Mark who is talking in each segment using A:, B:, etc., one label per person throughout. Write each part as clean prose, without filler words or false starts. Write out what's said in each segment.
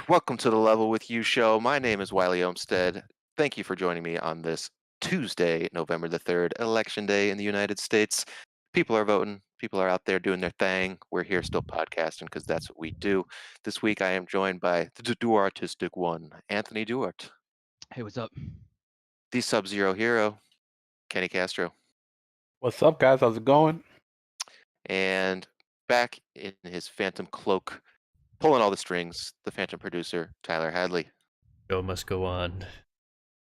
A: Welcome to the Level With You show. My name is Wiley Olmstead. Thank you for joining me on this Tuesday, November the 3rd, Election Day in the United States. People are voting. People are out there doing their thing. We're here still podcasting because that's what we do. This week I am joined by the Duartistic one, Anthony Duart,
B: Hey, what's up?
A: the Sub-Zero Hero, Kenny Castro,
C: What's up, guys? How's it going?
A: and back in his phantom cloak, pulling all the strings, the phantom producer, Tyler Hadley.
D: Show must go on.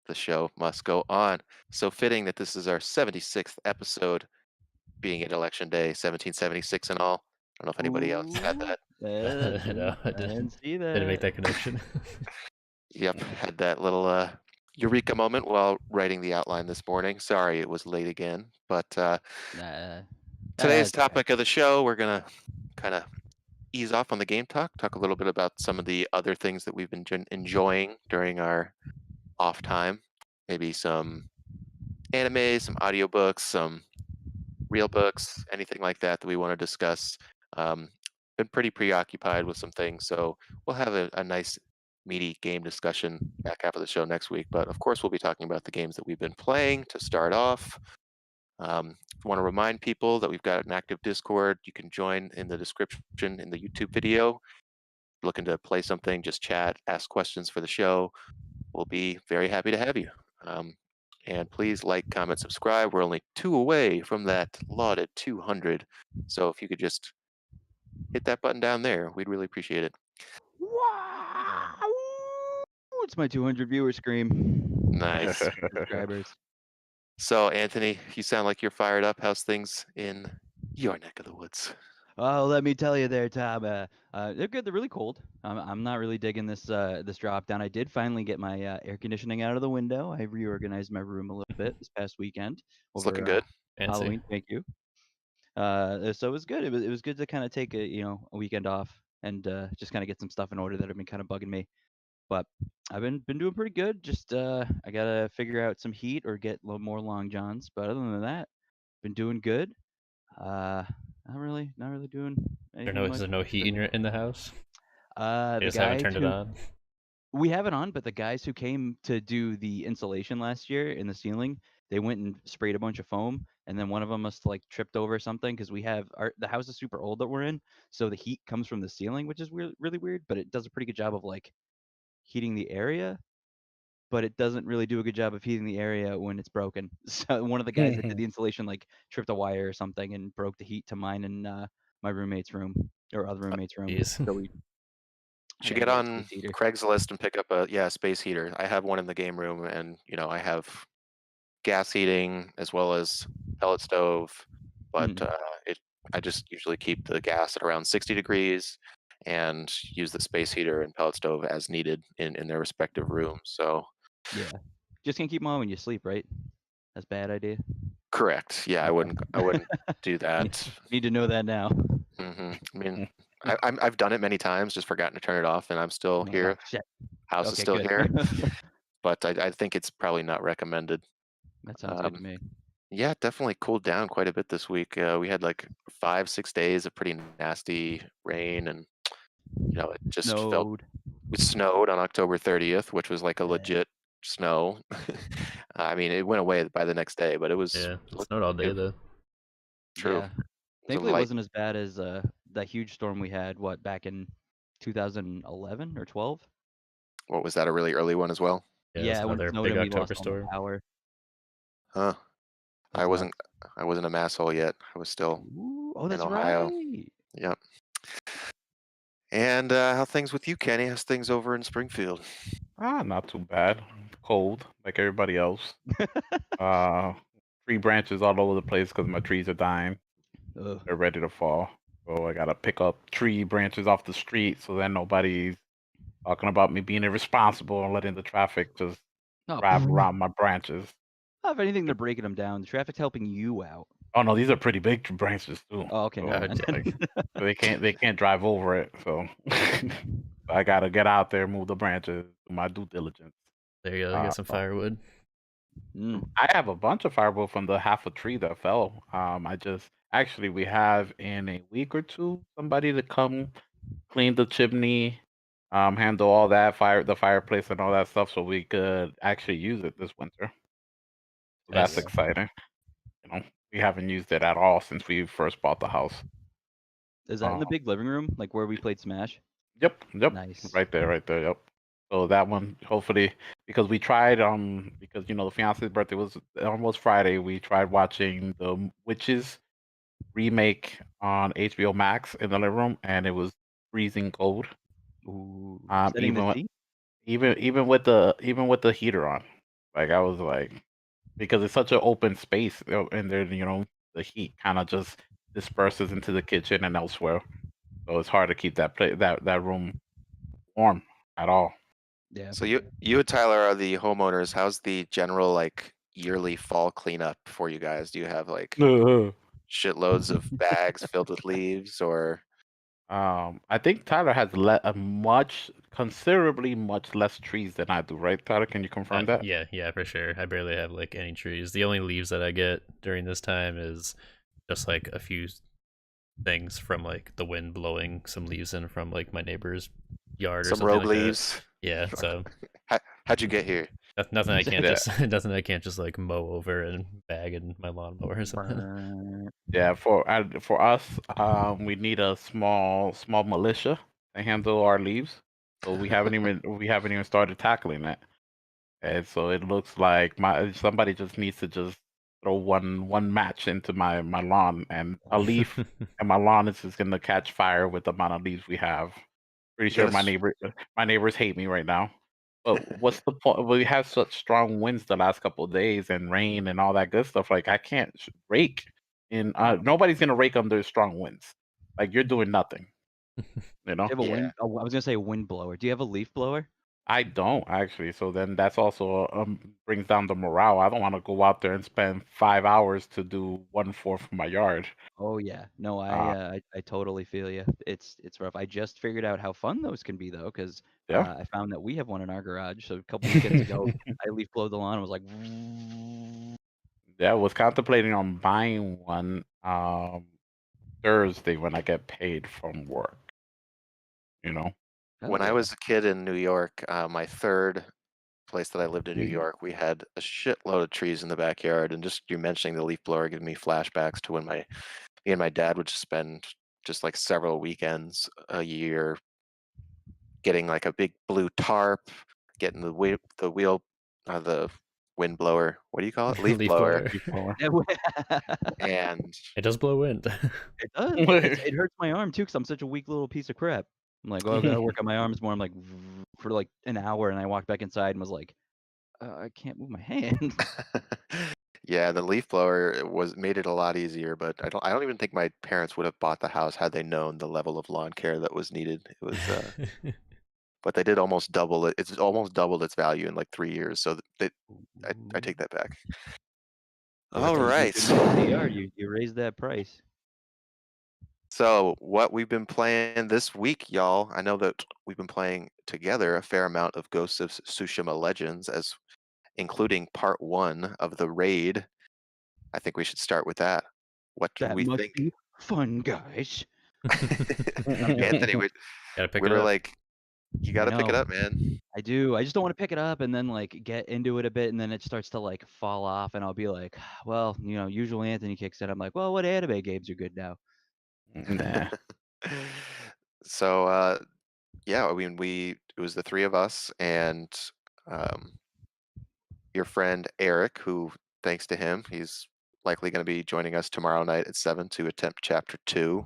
A: The show must go on. So fitting that this is our 76th episode, being at Election Day, 1776 and all. I don't know if anybody else had that.
D: No, I
B: didn't see that.
D: Didn't make that connection.
A: Yep, had that little eureka moment while writing the outline this morning. Sorry it was late again, but today's topic of the show, we're going to kind of ease off on the game talk a little bit about some of the other things that we've been enjoying during our off time. Maybe some anime, some audiobooks, some real books, anything like that we want to discuss. Been pretty preoccupied with some things, so we'll have a nice meaty game discussion back half of the show next week. But of course, we'll be talking about the games that we've been playing to start off. Want to remind people that we've got an active Discord. You can join in the description in the YouTube video. Looking to play something, just chat, ask questions for the show. We'll be very happy to have you. And please like, comment, subscribe. We're only 2 away from that lauded 200. So if you could just hit that button down there, we'd really appreciate it.
B: Wow! It's my 200 viewer scream.
A: Nice.
B: Subscribers.
A: So Anthony, you sound like you're fired up. How's things in your neck of the woods?
B: Oh, let me tell you there, Taba. They're good. They're really cold. I'm not really digging this drop down. I did finally get my air conditioning out of the window. I reorganized my room a little bit this past weekend.
A: It's looking good.
B: Halloween. Thank you. So it was good. It was good to kind of take a weekend off and just kind of get some stuff in order that have been kind of bugging me. But I've been doing pretty good. Just I gotta figure out some heat or get a little more long johns. But other than that, been doing good. Not really doing anything much.
D: Is there no heat in the house?
B: The
D: just
B: guys
D: haven't turned it on.
B: We have it on, but the guys who came to do the insulation last year in the ceiling, they went and sprayed a bunch of foam, and then one of them must have, like, tripped over something because we have the house is super old that we're in, so the heat comes from the ceiling, which is really weird, but it does a pretty good job of, like, heating the area, but it doesn't really do a good job of heating the area when it's broken. So one of the guys that did the insulation, like, tripped a wire or something and broke the heat to mine and my roommate's room or other roommate's room. So we
A: should get on Craigslist and pick up a space heater. I have one in the game room, and I have gas heating as well as pellet stove, but I just usually keep the gas at around 60 degrees and use the space heater and pellet stove as needed in their respective rooms. So
B: yeah, just can't keep them on when you sleep, right? That's a bad idea.
A: Correct. Yeah, I wouldn't do that.
B: Need to know that now.
A: I mean, I've done it many times, just forgotten to turn it off, and I'm still here.
B: Shit.
A: House is still here, but I think it's probably not recommended.
B: That sounds good to me.
A: Yeah, definitely cooled down quite a bit this week. We had like 5-6 days of pretty nasty rain, and it just it snowed on October 30th, which was like a legit snow. I mean, it went away by the next day, but it was
D: it snowed all day though.
A: True.
B: Yeah. Thankfully, it wasn't as bad as that huge storm we had. Back in 2011 or 12?
A: What was that? A really early one as well?
B: Yeah, when it snowed
D: big
B: and we
D: October
B: lost all the power.
A: Huh. I wasn't a masshole yet. I was still in Ohio.
B: Right.
A: Yep. And how things with you, Kenny? How's things over in Springfield?
C: Not too bad. Cold, like everybody else. Tree branches all over the place because my trees are dying. They're ready to fall. So I gotta pick up tree branches off the street so then nobody's talking about me being irresponsible and letting the traffic just drive around my branches.
B: If anything, they're breaking them down. The traffic's helping you out.
C: Oh no, these are pretty big branches too.
B: Oh, okay.
C: So, they can't drive over it. So I gotta get out there, move the branches, do my due diligence.
D: There you go. Get some firewood.
C: I have a bunch of firewood from the half a tree that fell. We have in a week or two somebody to come clean the chimney handle all that the fireplace and all that stuff, so we could actually use it this winter. So that's
D: Nice.
C: exciting. We haven't used it at all since we first bought the house.
B: Is that in the big living room, like where we played Smash?
C: Yep.
B: Nice.
C: Right there. Yep. So that one, hopefully, because we tried, because the fiance's birthday was almost Friday. We tried watching the Witches remake on HBO Max in the living room, and it was freezing cold.
B: Ooh, setting the
C: Even with,
B: seat?
C: even with the heater on, like I was like, because it's such an open space, and there, the heat kind of just disperses into the kitchen and elsewhere, so it's hard to keep that room warm at all.
B: Yeah.
A: So you and Tyler are the homeowners. How's the general like yearly fall cleanup for you guys? Do you have like shitloads of bags filled with leaves, or
C: I think Tyler has considerably much less trees than I do, right, Tyler? Can you confirm that?
D: Yeah, for sure. I barely have like any trees. The only leaves that I get during this time is just like a few things from like the wind blowing some leaves in from like my neighbor's yard or
A: some
D: something
A: rogue
D: like that.
A: leaves?
D: Yeah, so
A: How'd you get here?
D: nothing I can't
C: Yeah.
D: just nothing I can't just like mow over and bag in my lawnmower or something.
B: Burn.
C: Yeah, for us, we need a small militia to handle our leaves. So we haven't even started tackling that. And so it looks like somebody just needs to just throw one match into my lawn, and a leaf and my lawn is just gonna catch fire with the amount of leaves we have. Pretty
A: You
C: sure
A: gotta
C: my neighbors hate me right now. But what's the point? We have such strong winds the last couple of days and rain and all that good stuff. Like I can't rake in. Nobody's gonna rake under strong winds. Like you're doing nothing. You know.
B: Do you have a
A: Yeah.
B: wind? Oh, I was gonna say a wind blower. Do you have a leaf blower?
C: I don't actually. So then that's also brings down the morale. I don't want to go out there and spend 5 hours to do 1/4 of my yard.
B: Oh yeah. No,
C: Uh,
B: I totally feel you. It's rough. I just figured out how fun those can be though, because
C: yeah.
B: I found that we have one in our garage. So a couple weekends ago, I leaf blowed the lawn and was like,
C: Yeah, I was contemplating on buying one Thursday when I get paid from work.
B: hell
A: When I
B: yeah.
A: was a kid in New York, my third place that I lived in New York, we had a shitload of trees in the backyard, and just you mentioning the leaf blower giving me flashbacks to when me and my dad would just spend just like several weekends a year getting like a big blue tarp, getting the wind blower. What do you call it? Leaf
D: Leaf
A: blower.
D: blower.
C: Leaf blower.
A: And
D: It does blow wind.
B: It does. It hurts my arm too, because I'm such a weak little piece of crap. I'm like, oh, I gotta work on my arms more. I'm like, for like an hour, and I walked back inside and was like, I can't move my hand.
A: yeah, the leaf blower made it a lot easier, but I don't even think my parents would have bought the house had they known the level of lawn care that was needed. It was but they did almost double it. It's almost doubled its value in like 3 years, so I take that back.
B: Yeah,
A: All
B: you do
A: right.
B: good work in the yard. You raise that price.
A: So, what we've been playing this week, y'all, I know that we've been playing together a fair amount of Ghost of Tsushima Legends, including part 1 of the raid. I think we should start with that. What do
B: That
A: we
B: must
A: think?
B: be fun, guys.
A: Anthony,
D: Gotta pick
A: we
D: it
A: were
D: up.
A: like, you
B: I
A: gotta pick it
B: know.
A: up, man.
B: I do. I just don't want to pick it up and then like get into it a bit, and then it starts to like fall off, and I'll be like, well, usually Anthony kicks in. I'm like, well, what anime games are good now?
C: Nah.
A: So, yeah, I mean, it was the three of us and um, your friend Eric, who, thanks to him, he's likely going to be joining us tomorrow night at 7 to attempt chapter 2.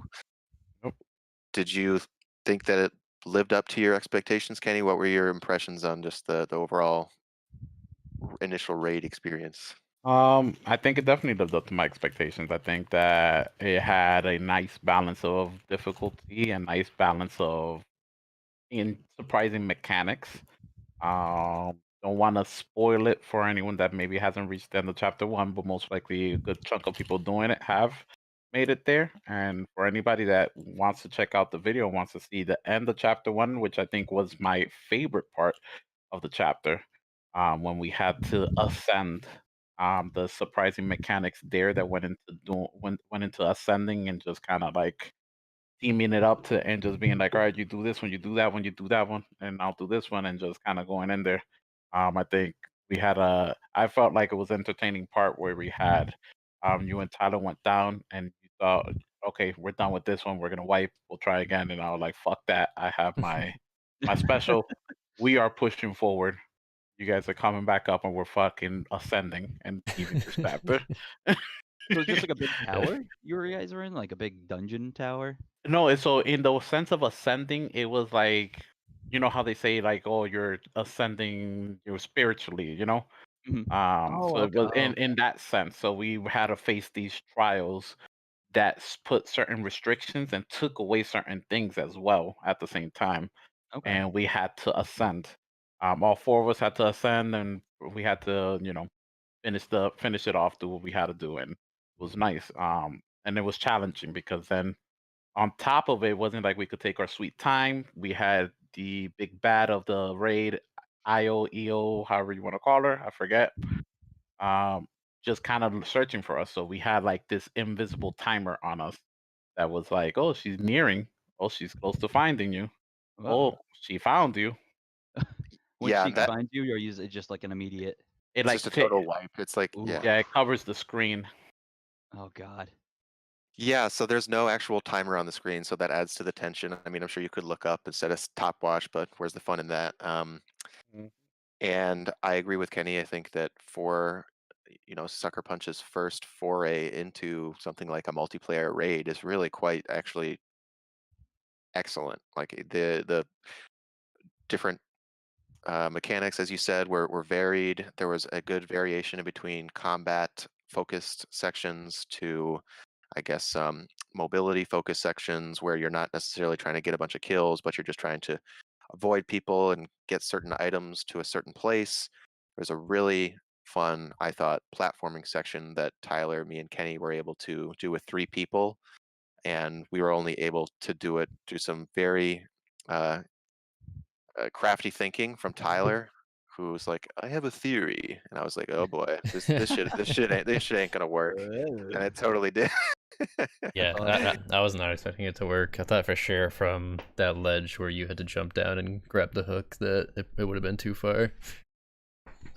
C: Yep.
A: Did you think that it lived up to your expectations, Kenny? What were your impressions on just the overall initial raid experience?
C: I think it definitely lived up to my expectations. I think that it had a nice balance of difficulty and nice balance of surprising mechanics. Don't want to spoil it for anyone that maybe hasn't reached the end of chapter 1, but most likely a good chunk of people doing it have made it there. And for anybody that wants to check out the video, wants to see the end of chapter 1, which I think was my favorite part of the chapter, when we had to ascend. The surprising mechanics there that went into ascending and just kind of like teaming it up to and just being like, all right, you do this one, you do that one, you do that one, and I'll do this one, and just kind of going in there. I think we had I felt like it was entertaining part where we had you and Tyler went down and you thought, okay, we're done with this one, we're gonna wipe, we'll try again, and I was like, fuck that, I have my special. We are pushing forward. You guys are coming back up, and we're fucking ascending and leaving this chapter.
B: So it's just like a big tower you guys were in, like a big dungeon tower.
C: No, so in the sense of ascending, it was like, you know how they say like, oh, you're ascending, you're spiritually, you know.
B: Oh,
C: So it
B: okay.
C: was
B: Oh,
C: in that sense. So we had to face these trials that put certain restrictions and took away certain things as well at the same time,
B: okay.
C: and we had to ascend. All four of us had to ascend, and we had to, you know, finish it off, do what we had to do, and it was nice. And it was challenging because then on top of it, it wasn't like we could take our sweet time. We had the big bad of the raid, IO, EO, however you want to call her, I forget. Um, just kind of searching for us. So we had like this invisible timer on us that was like, oh, she's nearing. Oh, she's close to finding you.
B: Wow.
C: Oh, she found you.
B: Once
A: Yeah,
B: she
A: that
B: finds you, or use it just like an immediate.
C: It
A: it's
C: like
A: just a total wipe. It's like,
B: Ooh.
A: yeah.
C: yeah, it covers the screen.
B: Oh God.
A: Yeah, so there's no actual timer on the screen, so that adds to the tension. I mean, I'm sure you could look up instead of stopwatch, but where's the fun in that?
C: Mm.
A: And I agree with Kenny. I think that for Sucker Punch's first foray into something like a multiplayer raid is really quite actually excellent. Like the different mechanics, as you said, were varied. There was a good variation in between combat focused sections to, I guess, mobility focused sections where you're not necessarily trying to get a bunch of kills, but you're just trying to avoid people and get certain items to a certain place. There's a really fun, I thought, platforming section that Tyler, me, and Kenny were able to do with 3 people, and we were only able to do it through some very uh, crafty thinking from Tyler, who was like, "I have a theory," and I was like, "Oh boy, this shit ain't gonna work," and it totally did.
D: Yeah, I was not expecting it to work. I thought for sure from that ledge where you had to jump down and grab the hook that it would have been too far.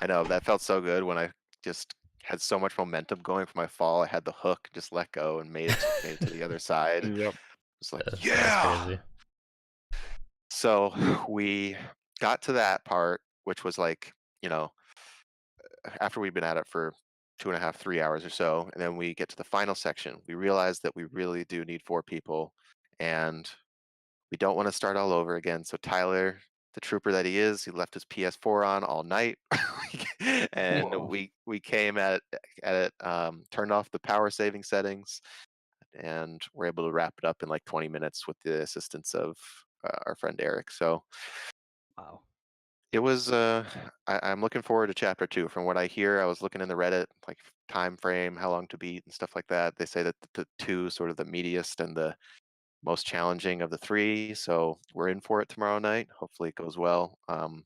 A: I know that felt so good when I just had so much momentum going for my fall. I had the hook, just let go and made it to the other side.
C: Yep.
A: It's like,
D: That's
A: yeah.
D: crazy.
A: So we got to that part, which was like, after we'd been at it for 2.5, 3 hours or so, and then we get to the final section. We realize that we really do need 4 people, and we don't want to start all over again. So Tyler, the trooper that he is, he left his PS4 on all night, and
C: Whoa.
A: we came at it, turned off the power saving settings, and we're able to wrap it up in like 20 minutes with the assistance of our friend Eric. So
B: Wow.
A: it was. I'm looking forward to chapter 2. From what I hear, I was looking in the Reddit, like time frame, how long to beat, and stuff like that. They say that the 2 sort of the meatiest and the most challenging of the 3. So we're in for it tomorrow night. Hopefully it goes well. Do you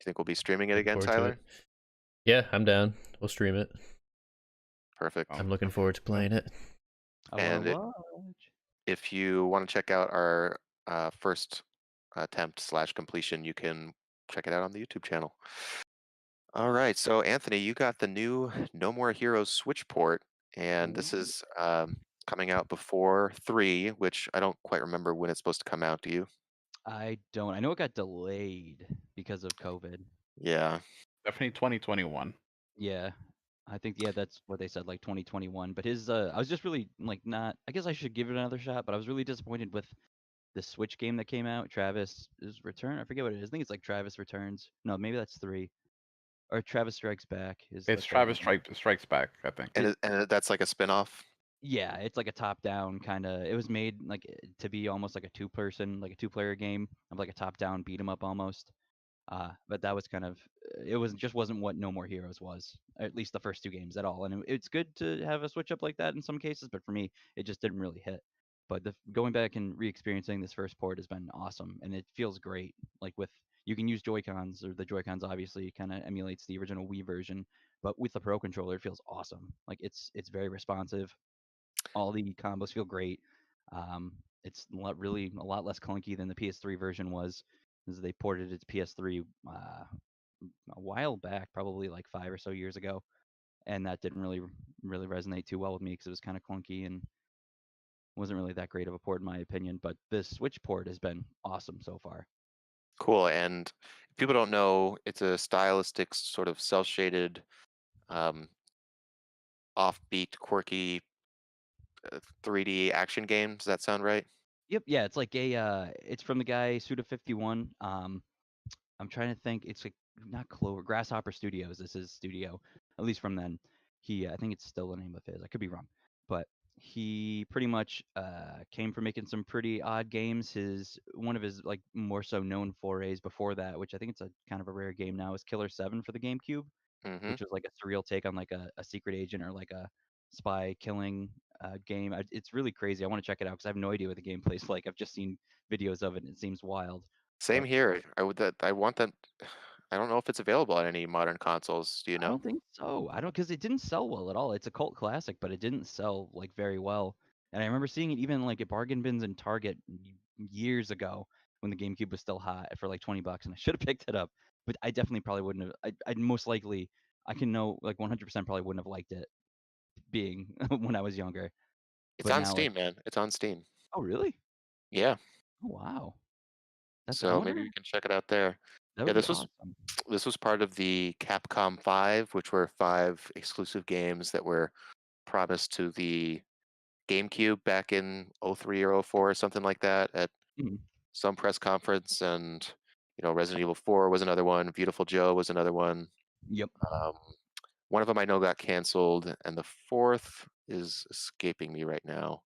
A: think we'll be streaming it
D: Looking
A: again,
D: forward to
A: Tyler?
D: it. Yeah, I'm down. We'll stream it.
A: Perfect.
D: I'm looking forward to playing it.
B: I
A: And
B: wanna watch.
A: if you want to check out our first attempt/completion, you can check it out on the YouTube channel. All right, so Anthony, you got the new No More Heroes Switch port, and this is coming out before 3, which I don't quite remember when it's supposed to come out. Do you?
B: I don't. I know it got delayed because of COVID.
A: Yeah.
C: Definitely 2021.
B: Yeah. I think that's what they said, like 2021. But his I was just really like not I guess I should give it another shot, but I was really disappointed with the Switch game that came out, Travis' Return. I forget what it is. I think it's like Travis Returns. No, maybe that's 3. Or Travis Strikes Back is the
C: It's
B: third
C: Travis
B: one.
C: Strikes Back, I think.
A: And that's like a spin-off?
B: Yeah, it's like a top-down kind of. It was made like to be almost like a two-person, like a two-player game of like a top-down beat 'em up almost. But that was kind of it was just wasn't what No More Heroes was, at least the first 2 games at all. And it's good to have a switch up like that in some cases, but for me, it just didn't really hit. But going back and re-experiencing this first port has been awesome, and it feels great. Like with you can use Joy-Cons, or the Joy-Cons obviously kind of emulates the original Wii version, but with the Pro controller, it feels awesome. Like it's very responsive. All the combos feel great. Um, it's really a lot less clunky than the PS3 version was, because they ported it to PS3 a while back, probably like 5 or so years ago, and that didn't really resonate too well with me because it was kind of clunky and wasn't really that great of a port in my opinion. But this Switch port has been awesome so far.
A: Cool. And if people don't know, it's a stylistic sort of cel-shaded, um, offbeat, quirky 3D action game. Does that sound right?
B: Yep, yeah, it's like it's from the guy Suda51. I'm trying to think. It's like not Clover Grasshopper Studios. This is studio, at least from then. I think it's still the name of his. I could be wrong, but he pretty much came from making some pretty odd games. One of his like more so known forays before that, which I think it's a kind of a rare game now, is Killer 7 for the GameCube,
A: Mm-hmm.
B: which was like a surreal take on like a secret agent or like a spy killing game. It's really crazy. I want to check it out because I have no idea what the gameplay's like. I've just seen videos of it and it seems wild.
A: Same
B: But
A: here. I want that. I don't know if it's available on any modern consoles. Do you
B: I
A: know?
B: don't think so. I don't because it didn't sell well at all. It's a cult classic, but it didn't sell like very well. And I remember seeing it even like at bargain bins in Target years ago when the GameCube was still hot for like $20, and I should have picked it up. But I definitely probably wouldn't have. I'd most likely I can know like 100% probably wouldn't have liked it being when I was younger.
A: It's
B: But
A: on
B: now like,
A: Steam, man. It's on Steam.
B: oh really?
A: Yeah.
B: Oh wow. I
A: So
B: wonder.
A: maybe we can check it out there.
B: That
A: Yeah,
B: would be awesome.
A: this was part of the Capcom 5, which were 5 exclusive games that were promised to the GameCube back in '03 or '04 or something like that at
B: Mhm.
A: some press conference. And Resident Evil 4 was another one. Beautiful Joe was another one.
B: Yep.
A: Um, one of them I know got canceled, and the fourth is escaping me right now.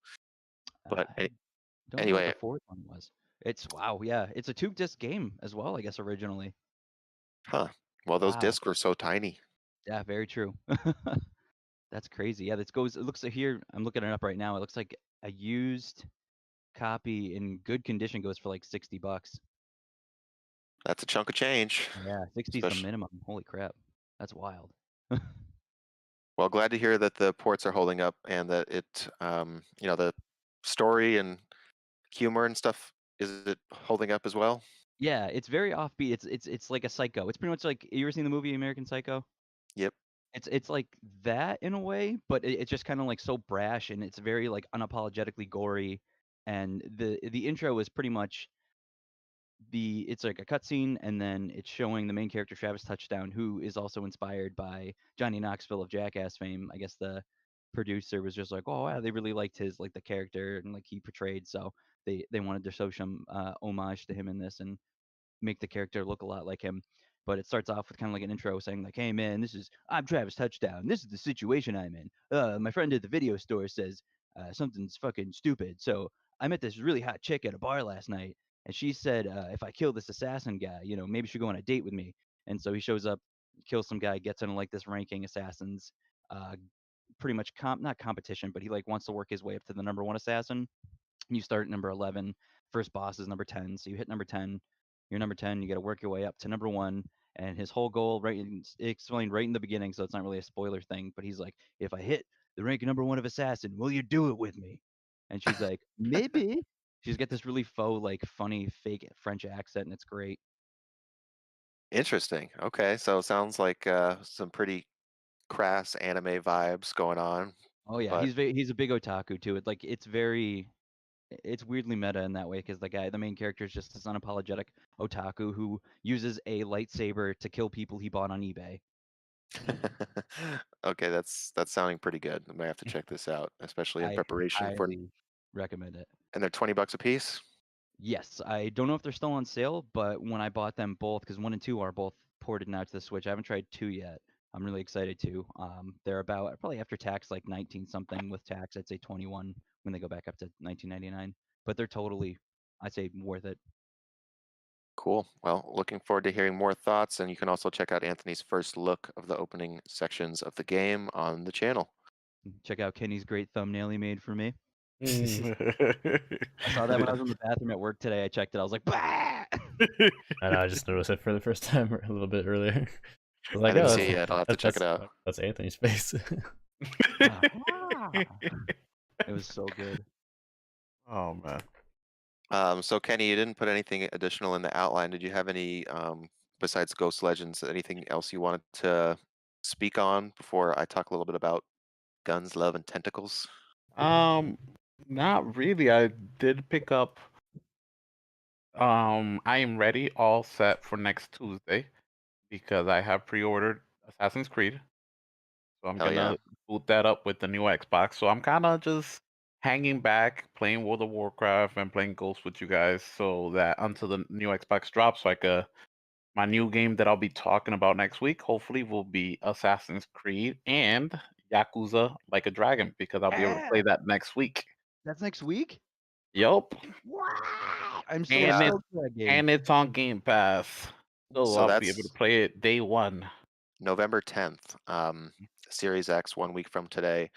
A: But
B: Don't know what the
A: anyway,
B: fourth one was. It's wow, yeah. It's a 2-disc game as well, I guess originally.
A: huh. Well, those
B: Wow.
A: discs were so tiny.
B: Yeah, very true. That's crazy. Yeah, it looks like here, I'm looking it up right now. It looks like a used copy in good condition goes for like $60.
A: That's a chunk of change.
B: Yeah, 60 is the
A: Especially,
B: minimum. Holy crap. That's wild.
A: well, glad to hear that the ports are holding up and that the story and humor and stuff, is it holding up as well?
B: Yeah, it's very offbeat. It's like a Psycho. It's pretty much like, you ever seen the movie American Psycho?
A: Yep.
B: It's like that in a way, but it's just kind of like so brash and it's very like unapologetically gory. And the intro is pretty much it's like a cutscene and then it's showing the main character Travis Touchdown, who is also inspired by Johnny Knoxville of Jackass fame. I guess the producer was just like, oh wow, they really liked his like the character and like he portrayed, so they wanted to show some homage to him in this and make the character look a lot like him. But it starts off with kind of like an intro saying like, "Hey man, I'm Travis Touchdown. This is the situation I'm in. My friend at the video store says something's fucking stupid. So I met this really hot chick at a bar last night, and she said if I kill this assassin guy, maybe she'll go on a date with me." And so he shows up, kills some guy, gets into like this ranking assassins, uh, pretty much not competition, but he like wants to work his way up to the number one assassin. You start at number 11. First boss is number 10. So you hit number 10. You're number 10. You got to work your way up to number 1. And his whole goal, right, explained right in the beginning, so it's not really a spoiler thing, but he's like, if I hit the rank number 1 of assassin, will you do it with me? And she's like, maybe. She's got this really faux, like funny, fake French accent, and it's great.
A: Interesting. Okay, so it sounds like some pretty crass anime vibes going on,
B: Oh yeah,
A: but
B: he's a big otaku too. It's weirdly meta in that way because the main character is just this unapologetic otaku who uses a lightsaber to kill people he bought on eBay.
A: okay, that's sounding pretty good. I might have to check this out, especially in
B: I
A: preparation for.
B: highly recommend it.
A: And they're $20 a piece.
B: Yes, I don't know if they're still on sale, but when I bought them both, because 1 and 2 are both ported now to the Switch, I haven't tried 2 yet. I'm really excited to. They're about probably after tax like 19 something. With tax, I'd say 21 when they go back up to 19.99. But they're totally, I'd say, worth it.
A: Cool. Well, looking forward to hearing more thoughts, and you can also check out Anthony's first look of the opening sections of the game on the channel.
B: Check out Kenny's great thumbnail he made for me.
C: Mm.
B: I saw that when I was in the bathroom at work today. I checked it. I was like, bah!
D: I know, I just noticed it for the first time a little bit earlier. I was like,
A: I didn't
D: oh,
A: see it yet. I'll have to check it out.
D: That's Anthony's face.
B: It was so good.
C: Oh man.
A: So Kenny, you didn't put anything additional in the outline. Did you have any, besides Ghost Legends, anything else you wanted to speak on before I talk a little bit about guns, love, and tentacles?
C: Not really. I did pick up. I am ready, all set for next Tuesday because I have pre-ordered Assassin's Creed. So I'm
A: Hell yeah.
C: gonna boot that up with the new Xbox. So I'm kind of just hanging back, playing World of Warcraft and playing Ghost with you guys, so that until the new Xbox drops, like my new game that I'll be talking about next week, hopefully, will be Assassin's Creed and Yakuza Like a Dragon because I'll be able to play
B: Yeah,
C: that next week.
B: that's next week.
C: Yup,
B: What? I'm so
C: and
A: Yeah.
C: it's
B: stoked for that game.
C: and it's on Game Pass, so
A: So
C: I'll be able to
A: that's
C: play it day one.
A: November 10th, Series X, 1 week from today.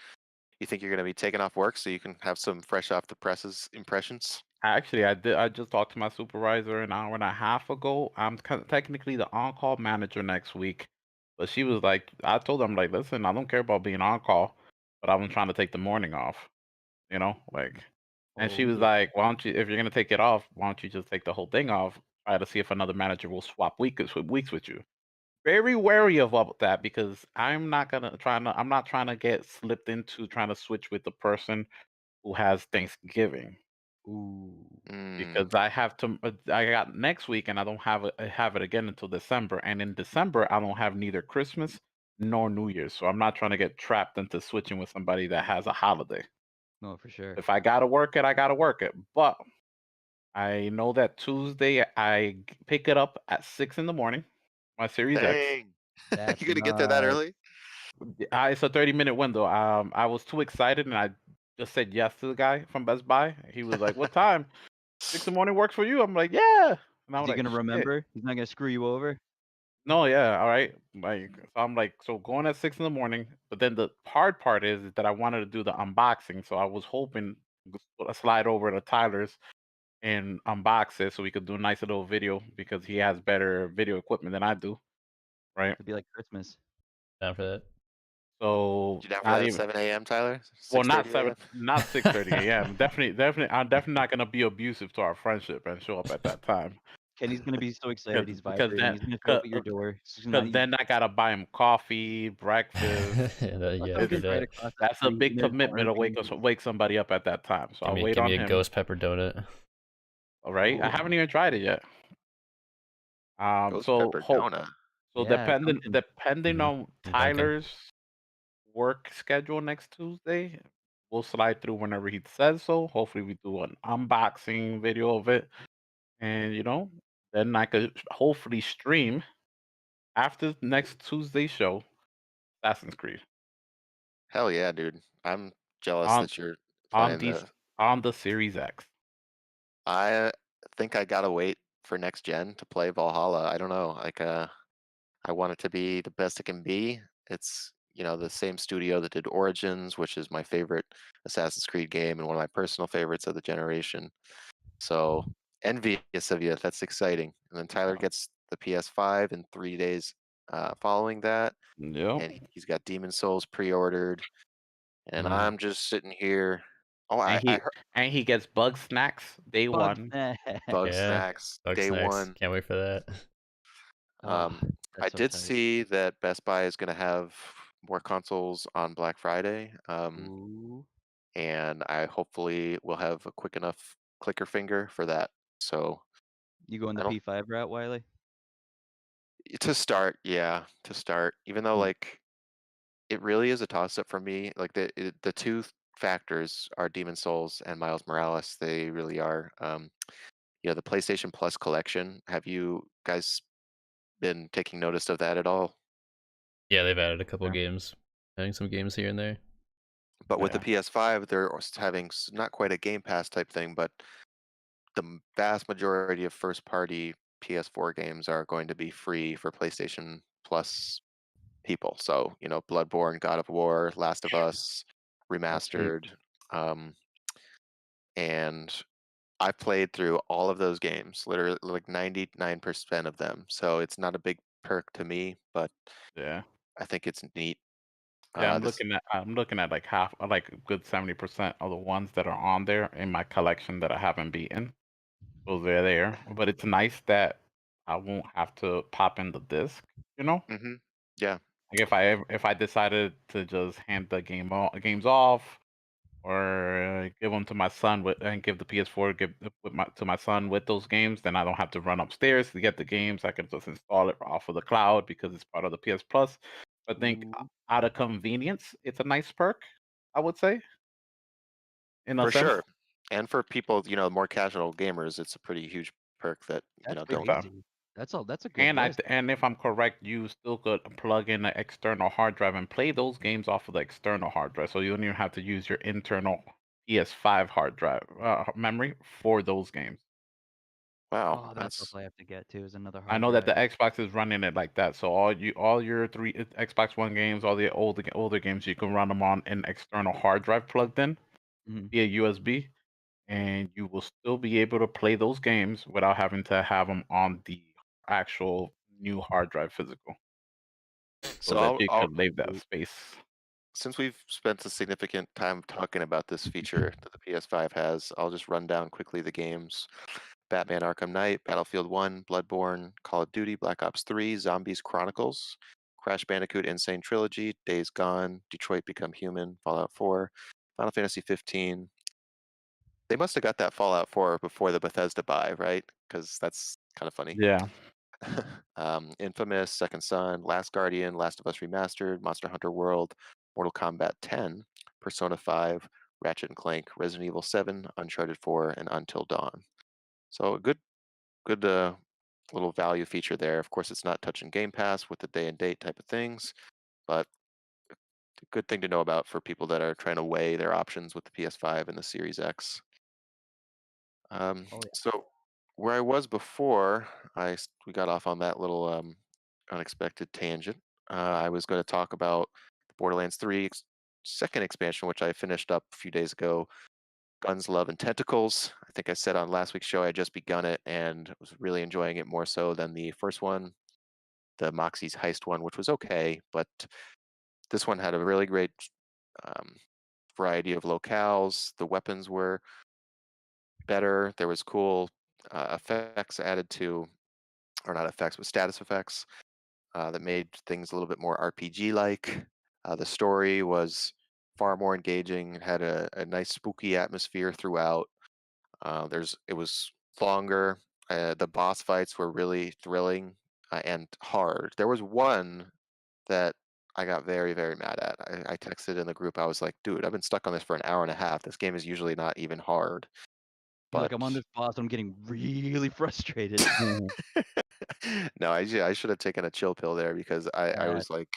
A: You think you're going to be taking off work so you can have some fresh off the presses impressions?
C: Actually, I did. I just talked to my supervisor an hour and a half ago. I'm technically the on-call manager next week, but she was like, I told them like, listen, I don't care about being on call, but I'm trying to take the morning off. Like, and she
B: Oh
C: was
B: yeah.
C: like, why don't you, if you're gonna take it off, why don't you just take the whole thing off? Try to see if another manager will swap weeks with you. Very wary of all that because I'm not trying to get slipped into trying to switch with the person who has Thanksgiving
B: Ooh.
A: Mm,
C: because I got next week and I don't have it again until December, and in December I don't have neither Christmas nor New Year's, so I'm not trying to get trapped into switching with somebody that has a holiday.
B: No, for sure.
C: If I gotta work it, I gotta work it. But I know that Tuesday pick it up at 6 in the morning, my Series X.
A: dang.
B: That's
A: You going to get there that
B: nuts.
A: early?
C: It's a 30-minute window. I was too excited and I just said yes to the guy from Best Buy. He was like, "What time? 6 in the morning works for you?" I'm like, "Yeah." And I
B: Is
C: was
B: he
C: like,
B: gonna
C: "Shit."
B: remember? He's not gonna screw you over?
C: No, yeah, all right. Like, so I'm like, so going at 6 in the morning, but then the hard part is that I wanted to do the unboxing, so I was hoping to slide over to Tyler's and unbox it so we could do a nice little video because he has better video equipment than I do, right?
B: It'd be like Christmas.
D: Down for that.
C: So
A: You down for
C: not
A: that at
C: even
A: 7 a.m., Tyler?
C: well,
A: 6:30 a.m.?
C: not 6:30 a.m. Definitely, I'm definitely not gonna be abusive to our friendship and show up at that time
B: Kenny's gonna be so excited.
C: because
B: He's
C: because
B: vibrating.
C: then
B: He's gonna show up
C: because
B: at your door. He's gonna
C: because then I gotta buy him coffee, breakfast.
B: let
D: Yeah,
B: come
D: for
B: get
C: It's
B: right
D: that.
B: across the
C: That's a
B: street.
C: big
B: And there's no
C: commitment to
B: Arby's.
C: wake somebody up at that time. So I'll wait
D: Give
C: on
D: me a
C: him.
D: ghost pepper donut.
C: All right. I
B: Oh
C: haven't even tried it yet.
A: Ghost
C: So
A: pepper
C: hope
A: donut.
C: so
B: yeah, something.
C: depending
D: Hmm.
C: on
D: I'm thinking.
C: Tyler's work schedule next Tuesday, we'll slide through whenever he says so. Hopefully we do an unboxing video of it. And then I could hopefully stream after next Tuesday's show, Assassin's Creed.
A: Hell yeah, dude. I'm jealous
C: On
A: that you're
C: on
A: playing
C: these
A: the.
C: on the Series X.
A: I think I gotta wait for next gen to play Valhalla. I don't know. Like, I want it to be the best it can be. It's, the same studio that did Origins, which is my favorite Assassin's Creed game and one of my personal favorites of the generation. So envious of you. That's exciting. And then Tyler
C: Uh,
A: gets the PS5 in 3 days following that,
C: yep.
A: and he's got Demon Souls pre-ordered, and
D: Mm.
A: I'm just sitting here. Oh,
C: And
A: I
C: he
A: heard
C: and he gets bug snacks day
B: Bug
C: one.
B: snacks.
A: Bug
D: Yeah.
A: Snacks
D: Bug
A: day
D: snacks.
A: one.
D: Can't wait for that.
B: Oh,
A: Um, I
B: that's so
A: did
B: tight.
A: see that Best Buy is going to have more consoles on Black Friday,
B: Ooh.
A: and I hopefully will have a quick enough clicker finger for that. So
B: You going the
A: I don't
B: P5 route, Wiley?
A: to start, yeah, to start. Even though
B: Mm.
A: like it really is a toss up for me. Like the two factors are Demon Souls and Miles Morales. They really are. The PlayStation Plus collection. Have you guys been taking notice of that at all?
D: Yeah, they've added a couple
C: Yeah.
D: games. Adding some games here and there.
A: But with the
C: Yeah.
A: PS5, they're having not quite a Game Pass type thing, but the vast majority of first party PS4 games are going to be free for PlayStation Plus people. So, Bloodborne, God of War, Last of Us,
B: That's sweet.
A: remastered. Um, and I've played through all of those games, literally like 99% of them. So it's not a big perk to me, but
C: Yeah.
A: I think it's neat.
C: Yeah,
A: This
C: I'm looking at like half, like a good 70% of the ones that are on there in my collection that I haven't beaten. So they're there, but it's nice that I won't have to pop in the disc. You know,
A: Mm-hmm. Yeah.
C: like if I decided to just hand the games off, or give them to my son and give the PS4 to my son with those games, then I don't have to run upstairs to get the games. I can just install it off of the cloud because it's part of the PS Plus. I think
B: Ooh.
C: out of convenience, it's a nice perk. I would say, in a
A: For
C: sense.
A: sure. And for people, more casual gamers, it's a pretty huge perk that,
B: That's
A: don't.
C: Okay.
B: crazy. That's a good
C: And
B: list.
C: and if I'm correct, you still could plug in an external hard drive and play those games off of the external hard drive. So you don't even have to use your internal PS5 hard drive memory for those games.
A: Wow,
B: Oh, that's what
A: that's
B: I have to get too is another
C: I
B: hard
C: know that the
B: drive.
C: Xbox is running it like that. So all your three Xbox One games, all the older games, you can run them on an external hard drive plugged in
B: Mhm.
C: via USB, and you will still be able to play those games without having to have them on the actual new hard drive physical, so
A: so.
C: that
A: I'll,
C: you
A: I'll
C: could leave that
B: Sweet.
C: space.
A: Since we've spent a significant time talking about this feature that the PS5 has, I'll just run down quickly the games. Batman Arkham Knight, Battlefield 1, Bloodborne, Call of Duty, Black Ops 3, Zombies Chronicles, Crash Bandicoot Insane Trilogy, Days Gone, Detroit Become Human, Fallout 4, Final Fantasy 15. They must have got that Fallout 4 before the Bethesda buy, right? Because that's kind of funny.
C: Yeah.
A: Infamous, Second Son, Last Guardian, Last of Us Remastered, Monster Hunter World, Mortal Kombat 10, Persona 5, Ratchet and Clank, Resident Evil 7, Uncharted 4, and Until Dawn. So a good little value feature there. Of course, it's not touching Game Pass with the day and date type of things, but a good thing to know about for people that are trying to weigh their options with the PS5 and the Series X.
B: Oh yeah.
A: So where I was before, we got off on that little unexpected tangent. I was going to talk about the Borderlands 3 second expansion, which I finished up a few days ago. Guns, Love, and Tentacles. I think I said on last week's show I just begun it and was really enjoying it more so than the first one, the Moxie's Heist one, which was okay, but this one had a really great um, variety of locales. The weapons were better. There was cool effects added to, or not effects, but status effects that made things a little bit more RPG-like. The story was far more engaging. It had a nice spooky atmosphere throughout. It was longer. The boss fights were really thrilling and hard. There was one that I got very, very mad at. I texted in the group. I was like, "Dude, I've been stuck on this for an hour and a half. This game is usually not even hard."
B: You're
A: But
B: like, I'm on this boss, I'm getting really frustrated.
C: Mhm.
A: no, I should have taken a chill pill there because I
B: Uh,
A: was like,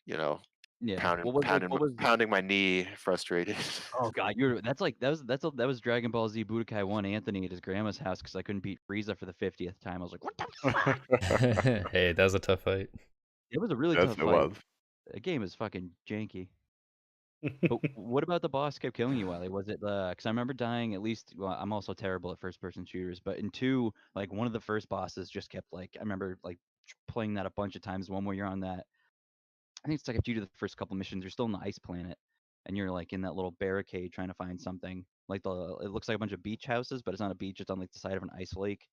A: you know,
B: yeah.
A: pounding
B: What was it?
A: pounding
B: What was
A: pounding my knee, frustrated.
B: Oh god, you're that's like that was Dragon Ball Z Budokai 1 Anthony at his grandma's house because I couldn't beat Frieza for the 50th time. I was like, what the fuck?
D: Hey, that was a tough fight.
B: It was a really
C: Yes,
B: tough
C: it
B: fight.
C: was.
B: The game is fucking janky. But what about the boss kept killing you, Wally? Was it because I remember dying at least. Well, I'm also terrible at first person shooters, but in two, like one of the first bosses just kept like I remember like playing that a bunch of times. One where you're on that, I think it's like after you do the first couple missions, you're still on the ice planet, and you're like in that little barricade trying to find something. Like it looks like a bunch of beach houses, but it's not a beach. It's on like the side of an ice lake.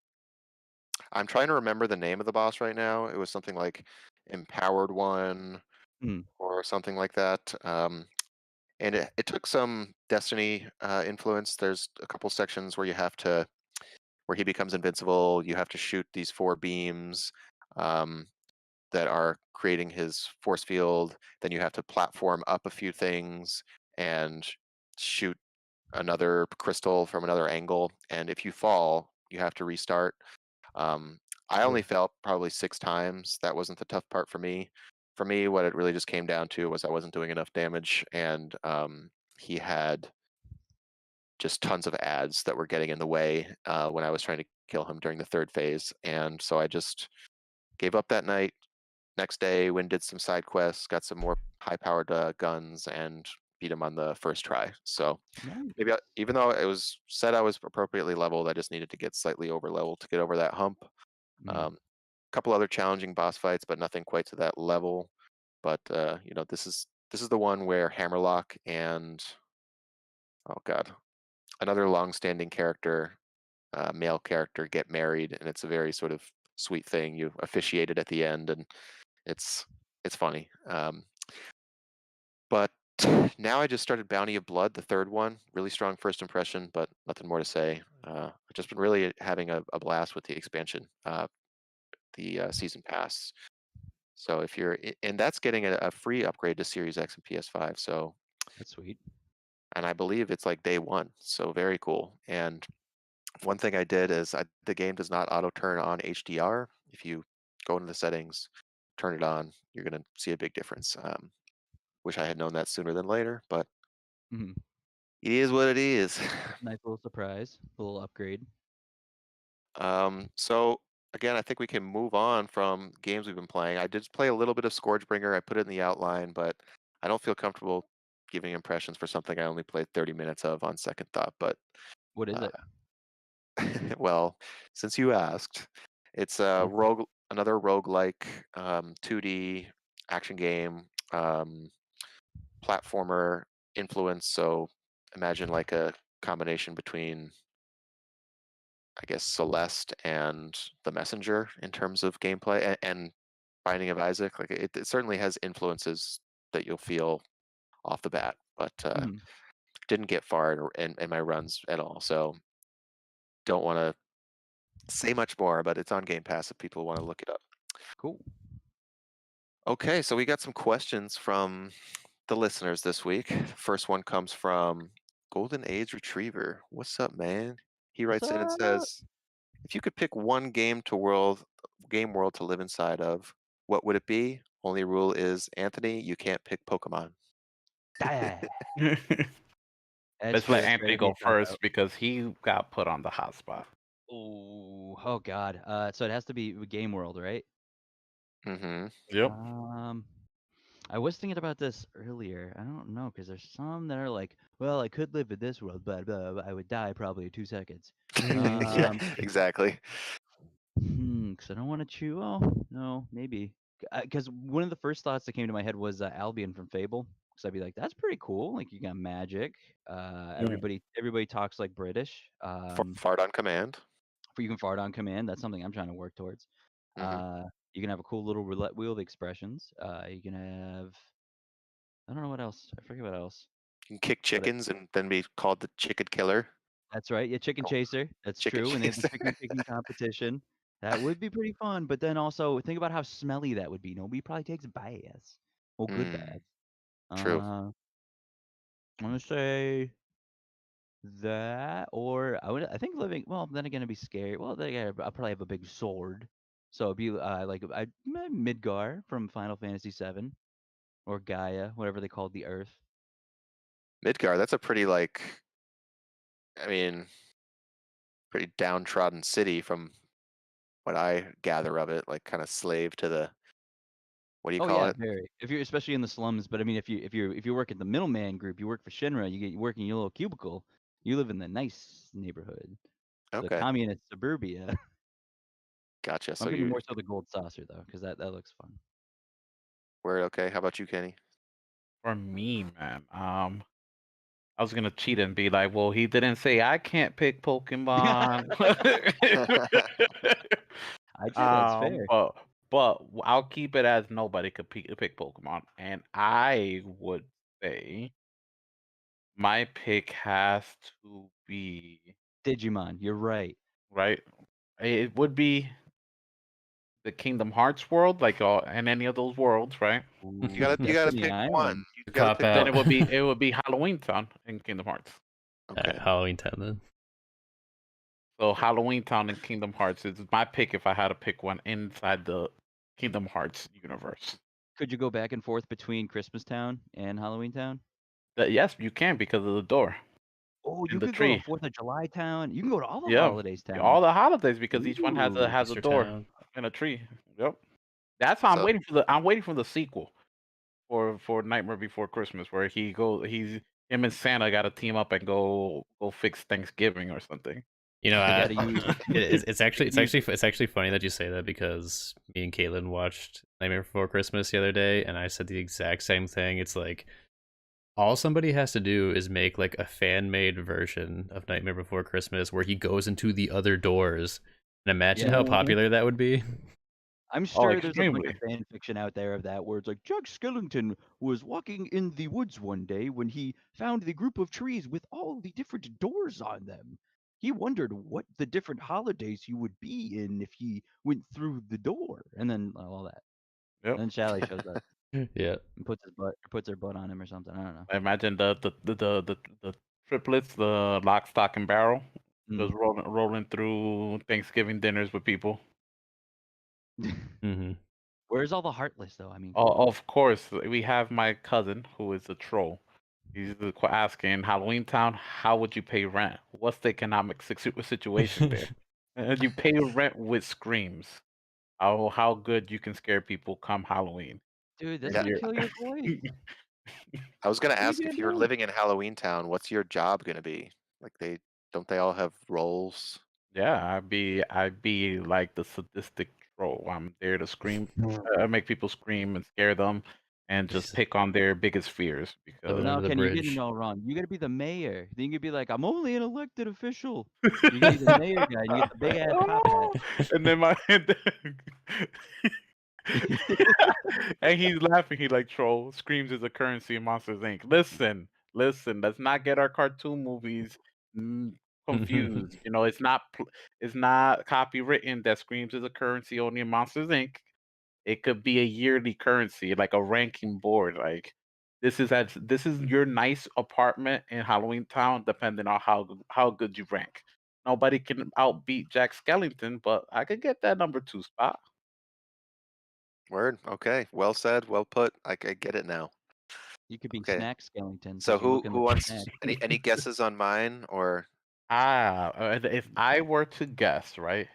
A: I'm trying to remember the name of the boss right now. It was something like Empowered One
B: Hmm.
A: or something like that. And it took some Destiny influence. There's a couple sections where he becomes invincible. You have to shoot these four beams um, that are creating his force field. Then you have to platform up a few things and shoot another crystal from another angle. And if you fall, you have to restart. Um, I only
B: Ooh.
A: fell probably 6 times. That wasn't the tough part for me. For me, what it really just came down to was I wasn't doing enough damage, and he had just tons of ads that were getting in the way when I was trying to kill him during the third phase. And so I just gave up that night. Next day, Wynn did some side quests, got some more high-powered guns, and beat him on the first try. So
B: Nice.
A: maybe even though it was said I was appropriately leveled, I just needed to get slightly over leveled to get over that hump.
B: Mm.
A: A couple other challenging boss fights, but nothing quite to that level. But this is the one where Hammerlock and oh god, another long-standing character male character get married, and it's a very sort of sweet thing. You officiate it at the end, and it's funny. But now I just started Bounty of Blood, the third one. Really strong first impression, but nothing more to say. I've just been really having a blast with the expansion, the season pass. So if you're, and that's getting a free upgrade to Series X and PS5. So
B: That's sweet.
A: and I believe it's like day one. So very cool. And one thing I did is the game does not auto turn on HDR. If you go into the settings, turn it on, you're gonna see a big difference. Wish I had known that sooner than later, but
B: Mhm.
A: it is what it is.
B: Nice little surprise, little upgrade.
A: So again, I think we can move on from games we've been playing. I did play a little bit of Scorchbringer. I put it in the outline, but I don't feel comfortable giving impressions for something I only played 30 minutes of on second thought. But
B: What is it?
A: well, since you asked, it's a another roguelike 2D action game, platformer influence. So imagine like a combination between, I guess, Celeste and The Messenger in terms of gameplay, and Binding of Isaac. Like it certainly has influences that you'll feel off the bat, but
B: Mhm.
A: didn't get far in my runs at all. So don't want to say much more, but it's on Game Pass if people want to look it up.
B: Cool.
A: Okay, so we got some questions from the listeners this week. First one comes from Golden Age Retriever. What's up, man? He
B: What's
A: writes in and
B: up?
A: says, if you could pick one game world to live inside of, what would it be? Only rule is, Anthony, you can't pick Pokemon.
B: Ah, that's
C: Let's let
B: true. That's
C: Anthony
B: right. I need
C: go
B: to try that
C: first
B: out.
C: because he got put on the hot spot.
B: Oh God. So it has to be Game World, right?
A: Mm-hmm.
C: Yep.
B: I was thinking about this earlier. I don't know because there's some that are like, well, I could live in this world, but I would die probably in 2 seconds.
A: Yeah, exactly.
B: Because I don't want to chew. Oh, no, maybe. Because one of the first thoughts that came to my head was Albion from Fable. Because I'd be like, that's pretty cool. Like you got magic. Everybody talks like British.
A: Fart on command.
B: You can fart on command. That's something I'm trying to work towards.
A: Mm-hmm.
B: You can have a cool little roulette wheel of expressions. You can have, I don't know what else. I forget what else.
A: You can kick
B: But
A: chickens and then be called the chicken killer.
B: that's right. Yeah, Chicken
A: Oh,
B: Chaser. That's
A: chicken
B: true. And they have the
A: chaser.
B: chicken picking competition. That would be pretty fun. But then also think about how smelly that would be. Nobody probably takes baths. Well, good baths.
A: True.
B: I'm gonna say that, or I think living. Well, then again, it'd be scary. Well, then again, I'll probably have a big sword. So it'd be like Midgar from Final Fantasy VII, or Gaia, whatever they called the Earth.
A: Midgar, that's a pretty like, I mean, pretty downtrodden city from what I gather of it, like kind of slave to the, what do you
B: Oh
A: call
B: yeah,
A: it?
B: very. If you're especially in the slums, but I mean, if you work at the middleman group, you work for Shinra, you work in your little cubicle. You live in the nice neighborhood, the
A: Okay,
B: communist suburbia.
A: gotcha.
B: I'm
A: So
B: thinking
A: you,
B: more so the gold saucer though, because that looks fun.
A: we're okay. How about you, Kenny?
C: For me, man, I was gonna cheat and be like, well, he didn't say I can't pick Pokemon.
B: I'd say that's fair.
C: but I'll keep it as nobody could pick Pokemon, and I would say my pick has to be
B: Digimon, you're right.
C: right. It would be the Kingdom Hearts world, like in any of those worlds, right?
A: You gotta
B: Destiny
A: pick one.
B: Island.
A: You gotta
D: Cop
A: pick
C: Then
D: out.
A: one.
C: it would be Halloween Town in Kingdom Hearts.
A: Okay.
D: Halloween Town then.
C: So Halloween Town in Kingdom Hearts is my pick if I had to pick one inside the Kingdom Hearts universe.
B: Could you go back and forth between Christmas Town and Halloween Town?
C: Yes, you can because of the door
B: Oh,
C: and
B: you
C: the
B: could go to
C: tree.
B: 4th of July Town. You can go to all the
C: Yeah,
B: holidays town.
C: all the holidays because each one has
B: Ooh,
C: a
D: Easter
C: door
D: Town.
C: and a tree. Yep. That's how I'm
A: So
C: waiting for the sequel for Nightmare Before Christmas where him and Santa got to team up and go fix Thanksgiving or something.
D: You know,
B: they gotta use.
D: it's
B: they use-
D: actually funny that you say that because me and Caitlin watched Nightmare Before Christmas the other day, and I said the exact same thing. It's like All somebody has to do is make like a fan-made version of Nightmare Before Christmas where he goes into the other doors. And imagine how popular that would be.
B: I'm
C: Oh,
B: sure there's a bunch of
C: extremely.
B: fan fiction out there of that where it's like Jack Skellington was walking in the woods one day when he found the group of trees with all the different doors on them. He wondered what the different holidays he would be in if he went through the door, and then all that.
C: Yep.
B: And then Sally shows up
D: Yeah.
B: and puts her butt on him or something. I don't know.
C: I imagine the triplets, the lock, stock, and barrel, just rolling through Thanksgiving dinners with people.
D: Mm-hmm.
B: Where's all the Heartless though? I mean,
C: Oh, of course, we have my cousin who is a troll. He's asking Halloween Town, how would you pay rent? What's the economic situation there? And you pay rent with screams. How good you can scare people come Halloween.
B: dude, this
A: Yeah.
B: could kill your boys.
A: I was gonna
B: What are you
A: ask
B: gonna
A: if you were
B: do?
A: living in Halloween Town, what's your job gonna be? Like don't they all have roles?
C: Yeah, I'd be like the sadistic troll. I'm there to scream, make people scream and scare them, and just pick on their biggest fears.
D: Living
C: Because
D: under
B: No,
D: the
B: Kenny, you're getting
D: bridge.
B: it all wrong. You gotta be the mayor. Then you could be like, I'm only an elected official. You can be the mayor guy, and you get the big ass top hat.
C: and then and he's laughing. He like troll screams is a currency in Monsters Inc. Listen, let's not get our cartoon movies confused. You know, it's not copywritten that screams is a currency only in Monsters Inc. It could be a yearly currency, like a ranking board. Like this is your nice apartment in Halloween Town, depending on how good you rank. Nobody can outbeat Jack Skellington, but I could get that number 2 spot.
A: Word. Okay. Well said. Well put. I get it now.
B: You could be
A: Okay.
B: Snack Skellington
A: So
B: because you're
A: who
B: looking
A: who
B: like a
A: wants
B: snack.
A: any guesses on mine or
C: If I were to guess, right,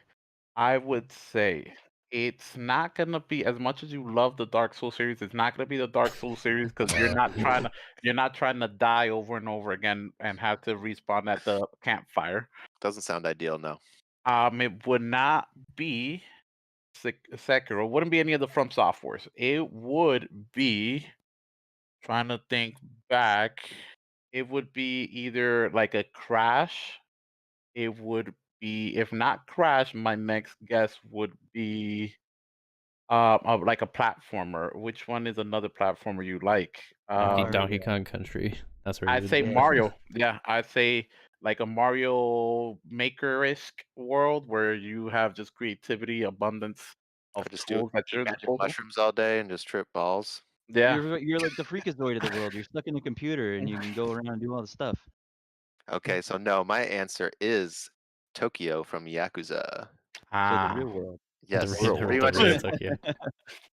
C: I would say it's not gonna be as much as you love the Dark Souls series. It's not gonna be the Dark Souls series because you're not trying to die over and over again and have to respawn at the campfire.
A: doesn't sound ideal, no.
C: It would not be Sekiro. Wouldn't be any of the From Softwares. It would be trying to think back. It would be either like a Crash. It would be if not Crash. My next guess would be like a platformer. Which one is another platformer you like?
D: Donkey Kong Country. That's where you
C: I'd
D: would
C: say
B: Yeah.
C: Mario. Yeah, I'd say like a Mario Maker-esque world where you have just creativity, abundance
A: I
C: of
A: just do
C: tools at
A: eat
C: your
A: magic
C: disposal.
A: mushrooms all day and just trip balls.
C: Yeah.
B: You're like the freakazoid of the world. You're stuck in a computer and you can go around and do all the stuff.
A: Okay, so no, my answer is Tokyo from Yakuza.
B: So the
C: Ah.
B: real world.
A: Yes,
C: real
A: pretty
D: the
A: much
D: real Tokyo.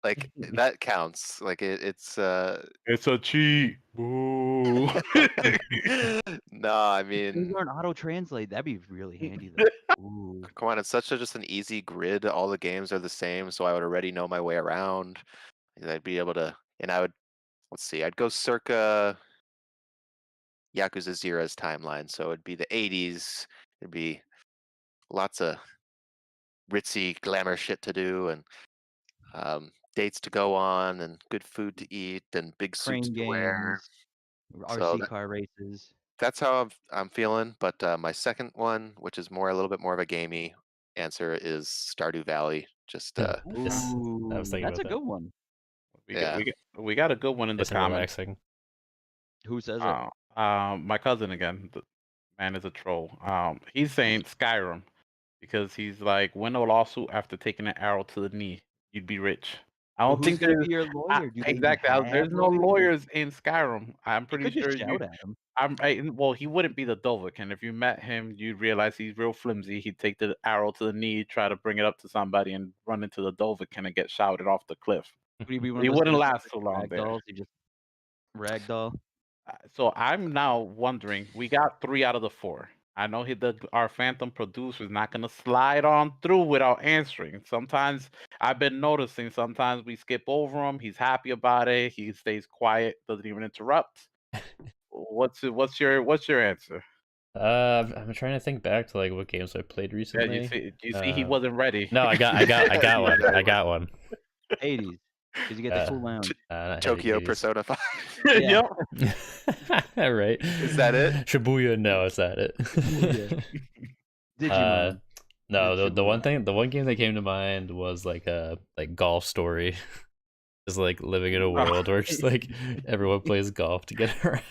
A: like that counts. Like it's
C: It's a cheat. Boo.
A: no, I
B: Things
A: mean,
B: aren't auto translate. That'd be really handy though. Ooh.
A: come on, it's just an easy grid. All the games are the same, so I would already know my way around. And I'd be able to, and I would, let's see, I'd go circa Yakuza Zero's timeline. So it'd be the 80s. It'd be lots of ritzy glamour shit to do and dates to go on and good food to eat and big suits
B: Crane
A: to wear.
B: games,
A: So
B: RC car races.
A: that's how I'm feeling. But my second one, which is a little bit more of a gamey answer, is Stardew Valley. Just
D: Yes. I was
B: Ooh,
D: thinking
B: that's a
D: about that.
B: good one.
A: yeah.
C: We got a good one in the
D: Nice and
C: comments.
D: relaxing.
B: Who says it?
C: My cousin again. The man is a troll. He's saying Skyrim because he's like, win a lawsuit after taking an arrow to the knee. You'd be rich. I
B: Well,
C: don't
B: who's
C: think
B: gonna
C: there's
B: be your lawyer? Do they even
C: exactly.
B: have
C: There's no lawyers in Skyrim. I'm
B: You
C: pretty
B: could just
C: sure you.
B: shout at him.
C: Well, he wouldn't be the Dovahkiin. If you met him, you'd realize he's real flimsy. He'd take the arrow to the knee, try to bring it up to somebody, and run into the Dovahkiin and get shouted off the cliff.
B: Would he be one
C: He
B: of those
C: wouldn't
B: people
C: last
B: with
C: too long there.
B: ragdolls? He just ragdoll.
C: So I'm now wondering. We got 3 out of the 4. I know our Phantom producer is not gonna slide on through without answering. Sometimes I've been noticing. Sometimes we skip over him. He's happy about it. He stays quiet. Doesn't even interrupt. What's your answer?
D: I'm trying to think back to like what games I played
C: Yeah,
D: recently.
C: you see, he wasn't ready.
D: No, I got one. I got one.
B: 80s. because you get the cool lounge.
D: not heavy
A: Tokyo
D: Hades.
A: Persona 5.
B: Yeah.
D: Right.
A: Is that it?
D: Shibuya? No, it's not it.
B: Shibuya. Digimon.
D: No,
B: Is it
D: the
B: Shibuya?
D: one game that came to mind was like a Golf Story. Just like living in a world where just like everyone plays golf to get around.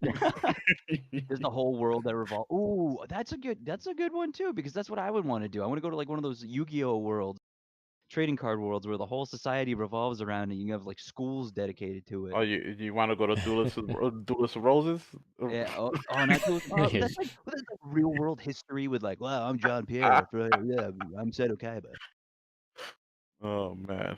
B: There's the whole world that revolves. Ooh, that's a good one too, because that's what I would want to do. I want to go to like one of those Yu-Gi-Oh worlds, trading card worlds, where the whole society revolves around it. You have like schools dedicated to it.
C: Oh, you want to go to Duelist of Roses?
B: Yeah. Oh, not too. Oh, that's like real world history with like, well, I'm John Pierre. Yeah, I'm Seto Kaiba.
C: Oh man.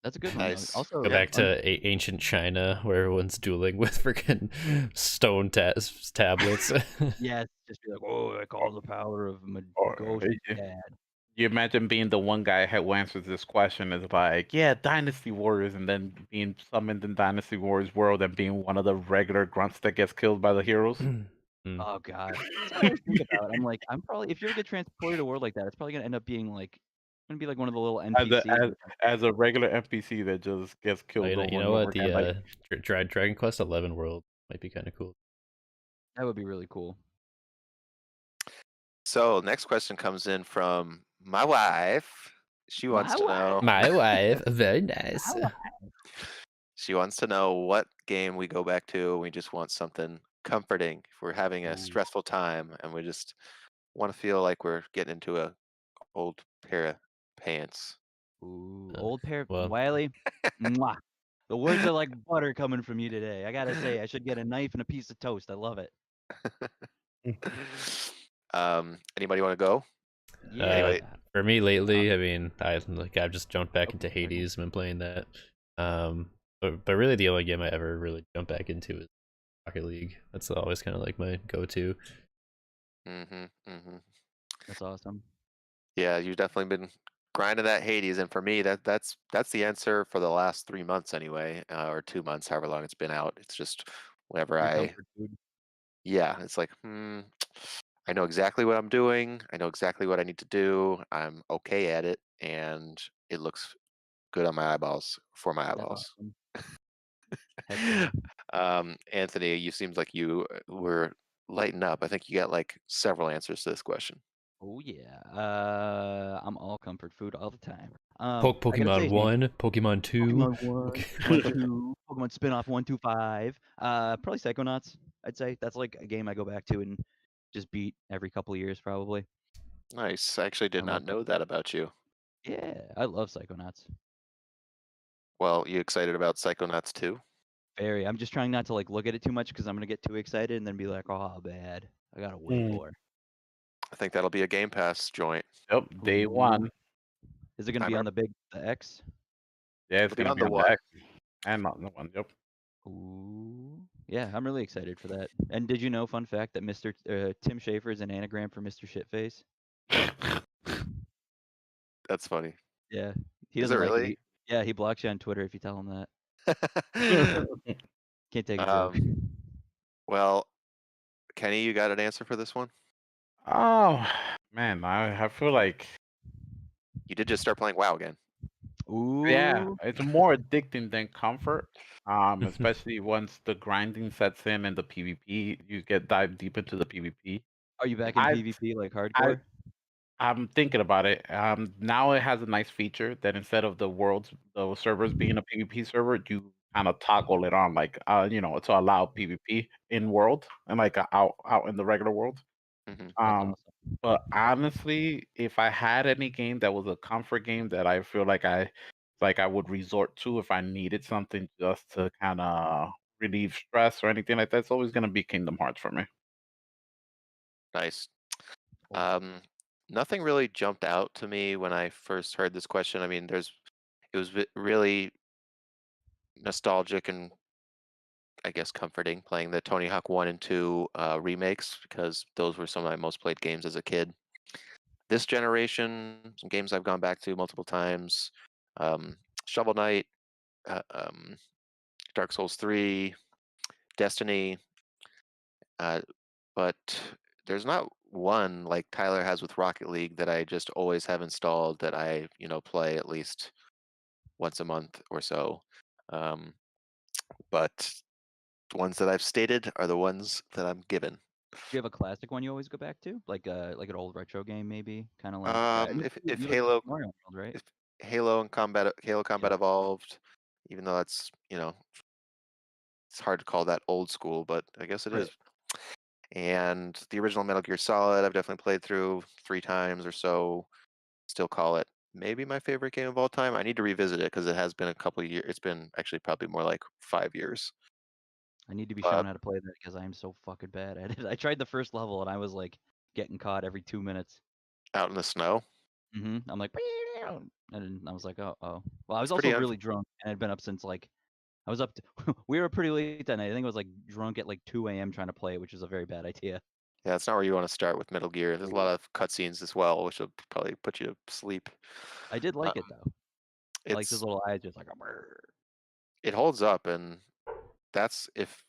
B: That's a good one though.
A: Nice.
B: Also,
D: Go
A: Yeah.
D: back to ancient China where everyone's dueling with freaking stone tablets.
B: yes, just be like, oh, I call the power of my
C: Or
B: ghost
C: you
B: dad.
C: you imagine being the one guy who answers this question is like, yeah, Dynasty Warriors, and then being summoned in Dynasty Warriors world and being one of the regular grunts that gets killed by the heroes.
B: Oh god, that's what I always think about. I'm like, I'm probably if you ever get transported to a world like that, it's probably gonna end up being like, gonna be like one of the little
C: As a
B: NPCs.
C: as a regular NPC that just gets killed over
D: You
C: and
D: know
C: over
D: what?
C: again. Like,
D: The Dragon Quest 11 world might be kind of cool.
B: That would be really cool.
A: So next question comes in from my wife. She wants
B: My
A: to
B: wife.
A: know.
D: My wife, very nice.
B: My wife.
A: She wants to know what game we go back to. We just want something comforting if we're having a
B: Ooh.
A: stressful time, and we just want to feel like we're getting into a old pair of pants.
B: Ooh, old pair.
D: Well,
B: Wiley. Mwah. The words are like butter coming from you today. I gotta say, I should get a knife and a piece of toast. I love it.
A: Anybody want to go?
B: Yeah.
A: Anybody?
D: for me lately, I mean, I've just jumped back into Hades and been playing that. But really, the only game I ever really jumped back into is Rocket League. That's always kind of like my go-to.
B: That's awesome.
A: Yeah, you've definitely been grinding that Hades, and for me, that's the answer for the last 3 months anyway, or 2 months, however long it's been out. It's just whenever
B: Your comfort food.
A: yeah, it's like, I know exactly what I'm doing. I know exactly what I need to do. I'm okay at it, and it looks good on my eyeballs for my
B: That's
A: eyeballs.
B: awesome. Heck yeah.
A: Anthony, you seems like you were lighting up. I think you got like several answers to this question.
B: Oh yeah. I'm all comfort food all the time. I gotta
D: Pokemon
B: say,
D: 1, Pokemon 2.
B: Pokemon 1, Pokemon 2, Pokemon spin-off 1, 2, 5. Probably Psychonauts, I'd say. That's like a game I go back to and just beat every couple of years probably.
A: Nice. I actually
B: I
A: did
B: love
A: not know that about you.
B: Yeah, I love Psychonauts.
A: Well, you excited about Psychonauts 2?
B: Very. I'm just trying not to like look at it too much because I'm gonna get too excited and then be like, oh bad. I gotta wait more.
A: I think that'll be a Game Pass joint.
C: yep, day one.
B: Is it gonna
A: I
B: be on
A: remember-
B: the X?
C: Yeah, it's
A: It'll be
C: gonna
A: on
C: be
A: the
C: on
A: what?
C: the X and not the one. Yep.
B: Ooh. Yeah, I'm really excited for that. And did you know, fun fact, that Mr. Tim Schafer is an anagram for Mr. Shitface?
A: That's funny.
B: Yeah. He
A: Is it
B: doesn't like it.
A: really?
B: Yeah, he blocks you on Twitter if you tell him that. Can't take a joke.
A: Well, Kenny, you got an answer for this one?
C: Oh man, I feel like
A: You did just start playing WoW again.
B: Ooh.
C: yeah, it's more addicting than comfort. Especially once the grinding sets in and the PvP, you get dive deep into the PvP.
B: Are you back in
C: I
B: PvP like hardcore?
C: I'm thinking about it. Now it has a nice feature that instead of the servers being a PvP server, you kind of toggle it on, like to allow PvP in world and like out in the regular world.
A: Mhm.
B: That's
C: Um,
B: awesome.
C: but honestly, if I had any game that was a comfort game that I feel like I would resort to if I needed something just to kind of relieve stress or anything like that, it's always gonna be Kingdom Hearts for me.
A: Nice.
B: Awesome.
A: Nothing really jumped out to me when I first heard this question. I mean, it was really nostalgic and I guess comforting playing the Tony Hawk 1 and 2 remakes because those were some of my most played games as a kid. This generation, some games I've gone back to multiple times. Shovel Knight, uh, um, Dark Souls 3, Destiny, but there's not one like Tyler has with Rocket League that I just always have installed that I play at least once a month or so. Um, but the ones that I've stated are the ones that I'm given.
B: Do you have a classic one you always go back to, like an old retro game, maybe? Kind of like
A: If
B: you like
A: Halo
B: Super Mario World, right?
A: if Halo Combat
B: Yeah,
A: Evolved, even though that's it's hard to call that old school, but I guess it
B: right.
A: is. And the original Metal Gear Solid, I've definitely played through 3 times or so. Still call it maybe my favorite game of all time. I need to revisit it because it has been a couple of years. It's been actually probably more like 5 years.
B: I need to be
A: But
B: shown how to play that because I am so fucking bad at it. I tried the first level and I was like getting caught every 2 minutes.
A: out in the snow,
B: I'm like, and then I was like, oh. Well, I was
A: it's
B: also
A: pretty.
B: really drunk and I'd been up since like I was up. We were pretty late that night. I think I was like drunk at like 2 a.m. trying to play it, which is a very bad idea.
A: Yeah, it's not where you want to start with Metal Gear. There's a lot of cutscenes as well, which will probably put you to sleep.
B: I did like it
A: Um,
B: though. I liked his
A: it's
B: little eyes, just like a brr.
A: it holds up, and that's if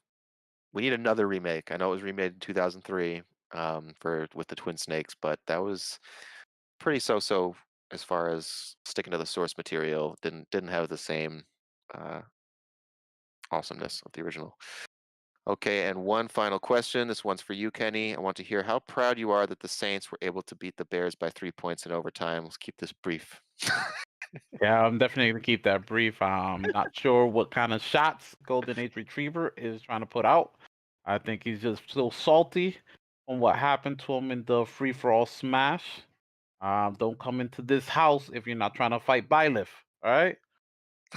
A: we need another remake. I know it was remade in 2003 for with the Twin Snakes, but that was pretty so as far as sticking to the source material. Didn't have the same uh, awesomeness of the original. Okay, and one final question. This one's for you, Kenny. I want to hear how proud you are that the Saints were able to beat the Bears by 3 points in overtime. Let's keep this brief.
C: Yeah, I'm definitely gonna keep that brief. I'm not sure what kind of shots Golden Age Retriever is trying to put out. I think he's just so salty on what happened to him in the free for all smash. Don't come into this house if you're not trying to fight Byleth. All right.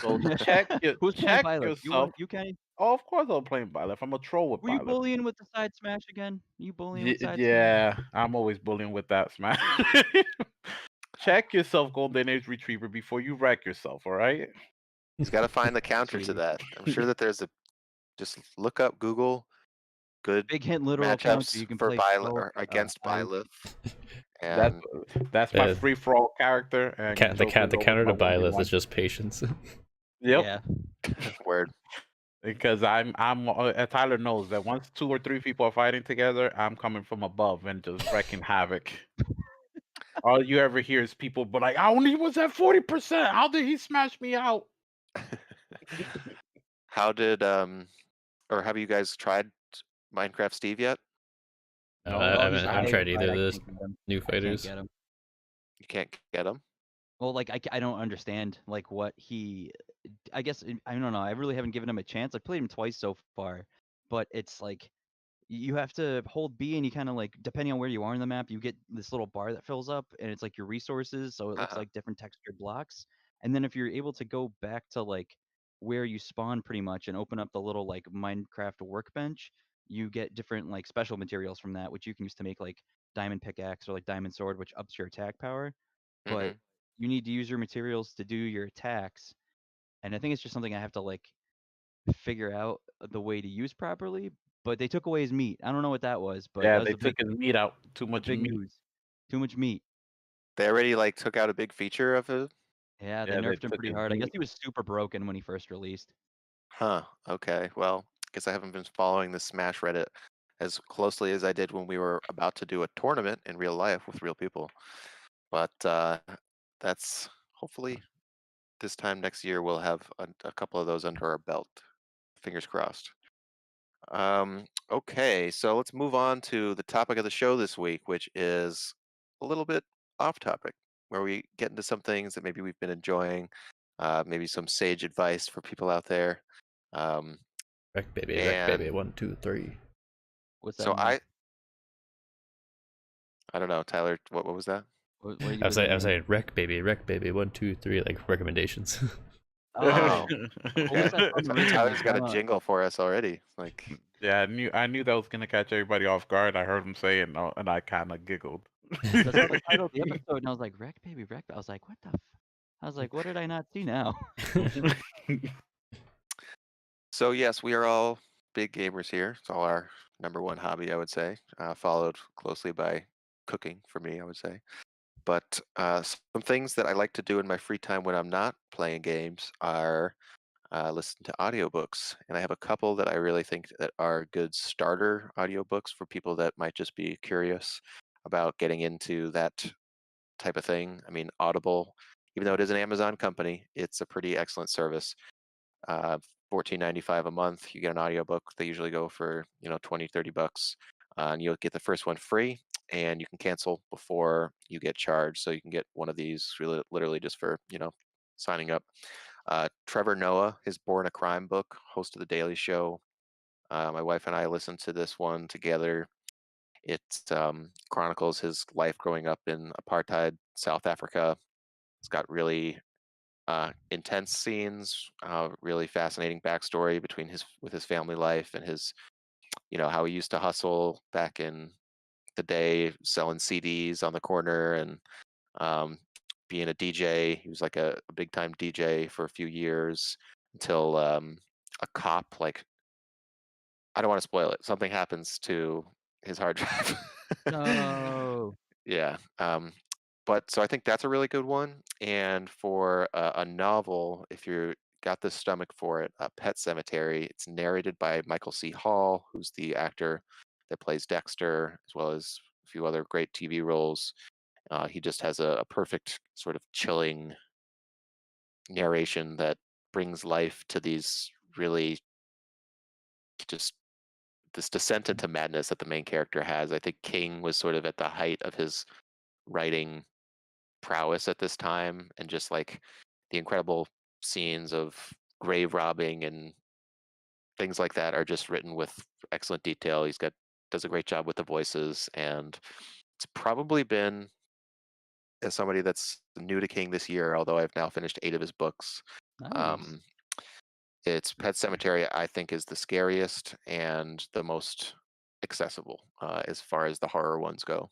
C: So
B: Who's playing
C: check
B: Byleth?
C: yourself.
B: You Kenny?
C: Oh, of course I'm playing Byleth. I'm a troll with
B: Were you
C: Byleth.
B: bullying with the side smash again? You bullying with side smash?
C: Yeah, I'm always bullying with that smash. Check yourself, Golden Age Retriever, before you wreck yourself. All right.
A: He's got to find the counter to
B: Sweetie.
A: that. I'm sure that there's a just look up Google good
B: Big hint literal counter.
A: matchups
B: You can
A: for
B: play
A: Byleth
B: pro
A: or against
B: ice.
A: Byleth,
C: That's
A: and
C: that's my
D: Yeah.
C: free for all character. And your
D: The
C: Joker's always
D: counter
C: my
D: to Byleth
C: 1v1.
D: is just patience.
C: Yep.
B: Yeah.
A: word.
C: Because I'm Tyler knows that once 2 or 3 people are fighting together, I'm coming from above and just wrecking havoc. All you ever hear is people but like, I only was at 40%. How did he smash me out?
A: How did or have you guys tried Minecraft Steve yet?
C: No,
D: I
B: he's
D: haven't
B: I
D: tried
B: tried,
D: either of
B: I
D: those
B: can't get him.
D: new
B: I can't
D: fighters.
B: get him.
A: You can't get him.
B: Well, like I don't understand like what he. I guess I don't know. I really haven't given him a chance. I played him twice so far, but it's like you have to hold B and you kind of like depending on where you are in the map, you get this little bar that fills up and it's like your resources, so it looks
A: Uh-huh.
B: like different textured blocks. And then if you're able to go back to like where you spawn pretty much and open up the little like Minecraft workbench, you get different like special materials from that which you can use to make like diamond pickaxe or like diamond sword which ups your attack power. But
A: Hmm.
B: you need to use your materials to do your attacks. And I think it's just something I have to like figure out the way to use properly. But they took away his meat. I don't know what that was, but
C: yeah,
B: that was
C: they took his meat out. Too
B: the
C: much
B: big
C: meat.
B: news. Too much meat.
A: They already like took out a big feature of it.
B: Yeah, they
C: Yeah, they
B: nerfed him
C: took
B: pretty
C: his
B: hard. I guess
C: meat.
B: he was super broken when he first released.
A: Huh. Okay. Well, guess I haven't been following the Smash Reddit as closely as I did when we were about to do a tournament in real life with real people. But that's hopefully this time next year we'll have a couple of those under our belt. Fingers crossed. Okay, so let's move on to the topic of the show this week, which is a little bit off topic, where we get into some things that maybe we've been enjoying, maybe some sage advice for people out there. Um,
D: Wreck baby,
A: and
D: 1, 2, 3.
B: What's that
A: so
B: mean?
A: I don't know, Tyler, what was that?
B: What
D: I was
B: does that mean?
D: saying wreck baby, 1, 2, 3, like recommendations.
A: Oh,
B: What was
A: okay.
B: that from originally?
A: Tyler's got a jingle for us already. Like,
C: Yeah, I knew that was gonna catch everybody off guard. I heard him say it, and I kind of giggled.
B: 'cause I saw the title of the episode and I was like, "Wreck baby, wreck." I was like, "What the?" I was like, "What did I not see now?"
A: so yes, we are all big gamers here. It's all our number one hobby, I would say, followed closely by cooking for me, I would say. But some things that I like to do in my free time when I'm not playing games are listen to audiobooks. And I have a couple that I really think that are good starter audiobooks for people that might just be curious about getting into that type of thing. I mean, Audible, even though it is an Amazon company, it's a pretty excellent service. $14.95 a month. You get an audiobook. They usually go for 20, $30, and you'll get the first one free, and you can cancel before you get charged. So you can get one of these really literally just for signing up. Trevor Noah, his Born a Crime book, host of the Daily Show. My wife and I listened to this one together. It chronicles his life growing up in apartheid South Africa. It's got really intense scenes, really fascinating backstory with his family life and his, how he used to hustle back in the day, selling CDs on the corner and um, being a DJ. He was like a big time DJ for a few years until a cop, like, I don't want to spoil it. Something happens to his hard drive.
B: No.
A: Yeah. But so I think that's a really good one. And for a novel, if you got the stomach for it, Pet Cemetery. It's narrated by Michael C. Hall, who's the actor that plays Dexter, as well as a few other great TV roles. He just has a perfect sort of chilling narration that brings life to these really just this descent into madness that the main character has. I think King was sort of at the height of his writing prowess at this time, and just like the incredible scenes of grave robbing and things like that are just written with excellent detail. Does a great job with the voices, and it's probably been, as somebody that's new to King this year, although I've now finished 8 of his books,
B: Nice.
A: it's Pet Cemetery, I think, is the scariest and the most accessible as far as the horror ones go.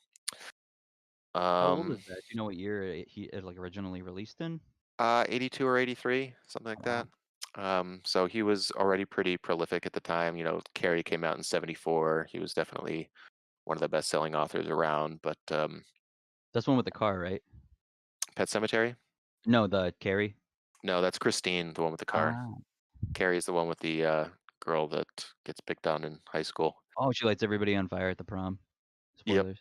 B: How old is that? Do you know what year it like originally released in?
A: 82 or 83, something like
B: Oh, wow.
A: that. So he was already pretty prolific at the time. Carrie came out in 74. He was definitely one of the best-selling authors around. But
B: That's the one with the car, right?
A: Pet Cemetery?
B: No, the Carrie.
A: No, that's Christine, the one with the car.
B: Ah.
A: Carrie's the one with the girl that gets picked on in high school.
B: Oh, she lights everybody on fire at the prom.
A: Yep.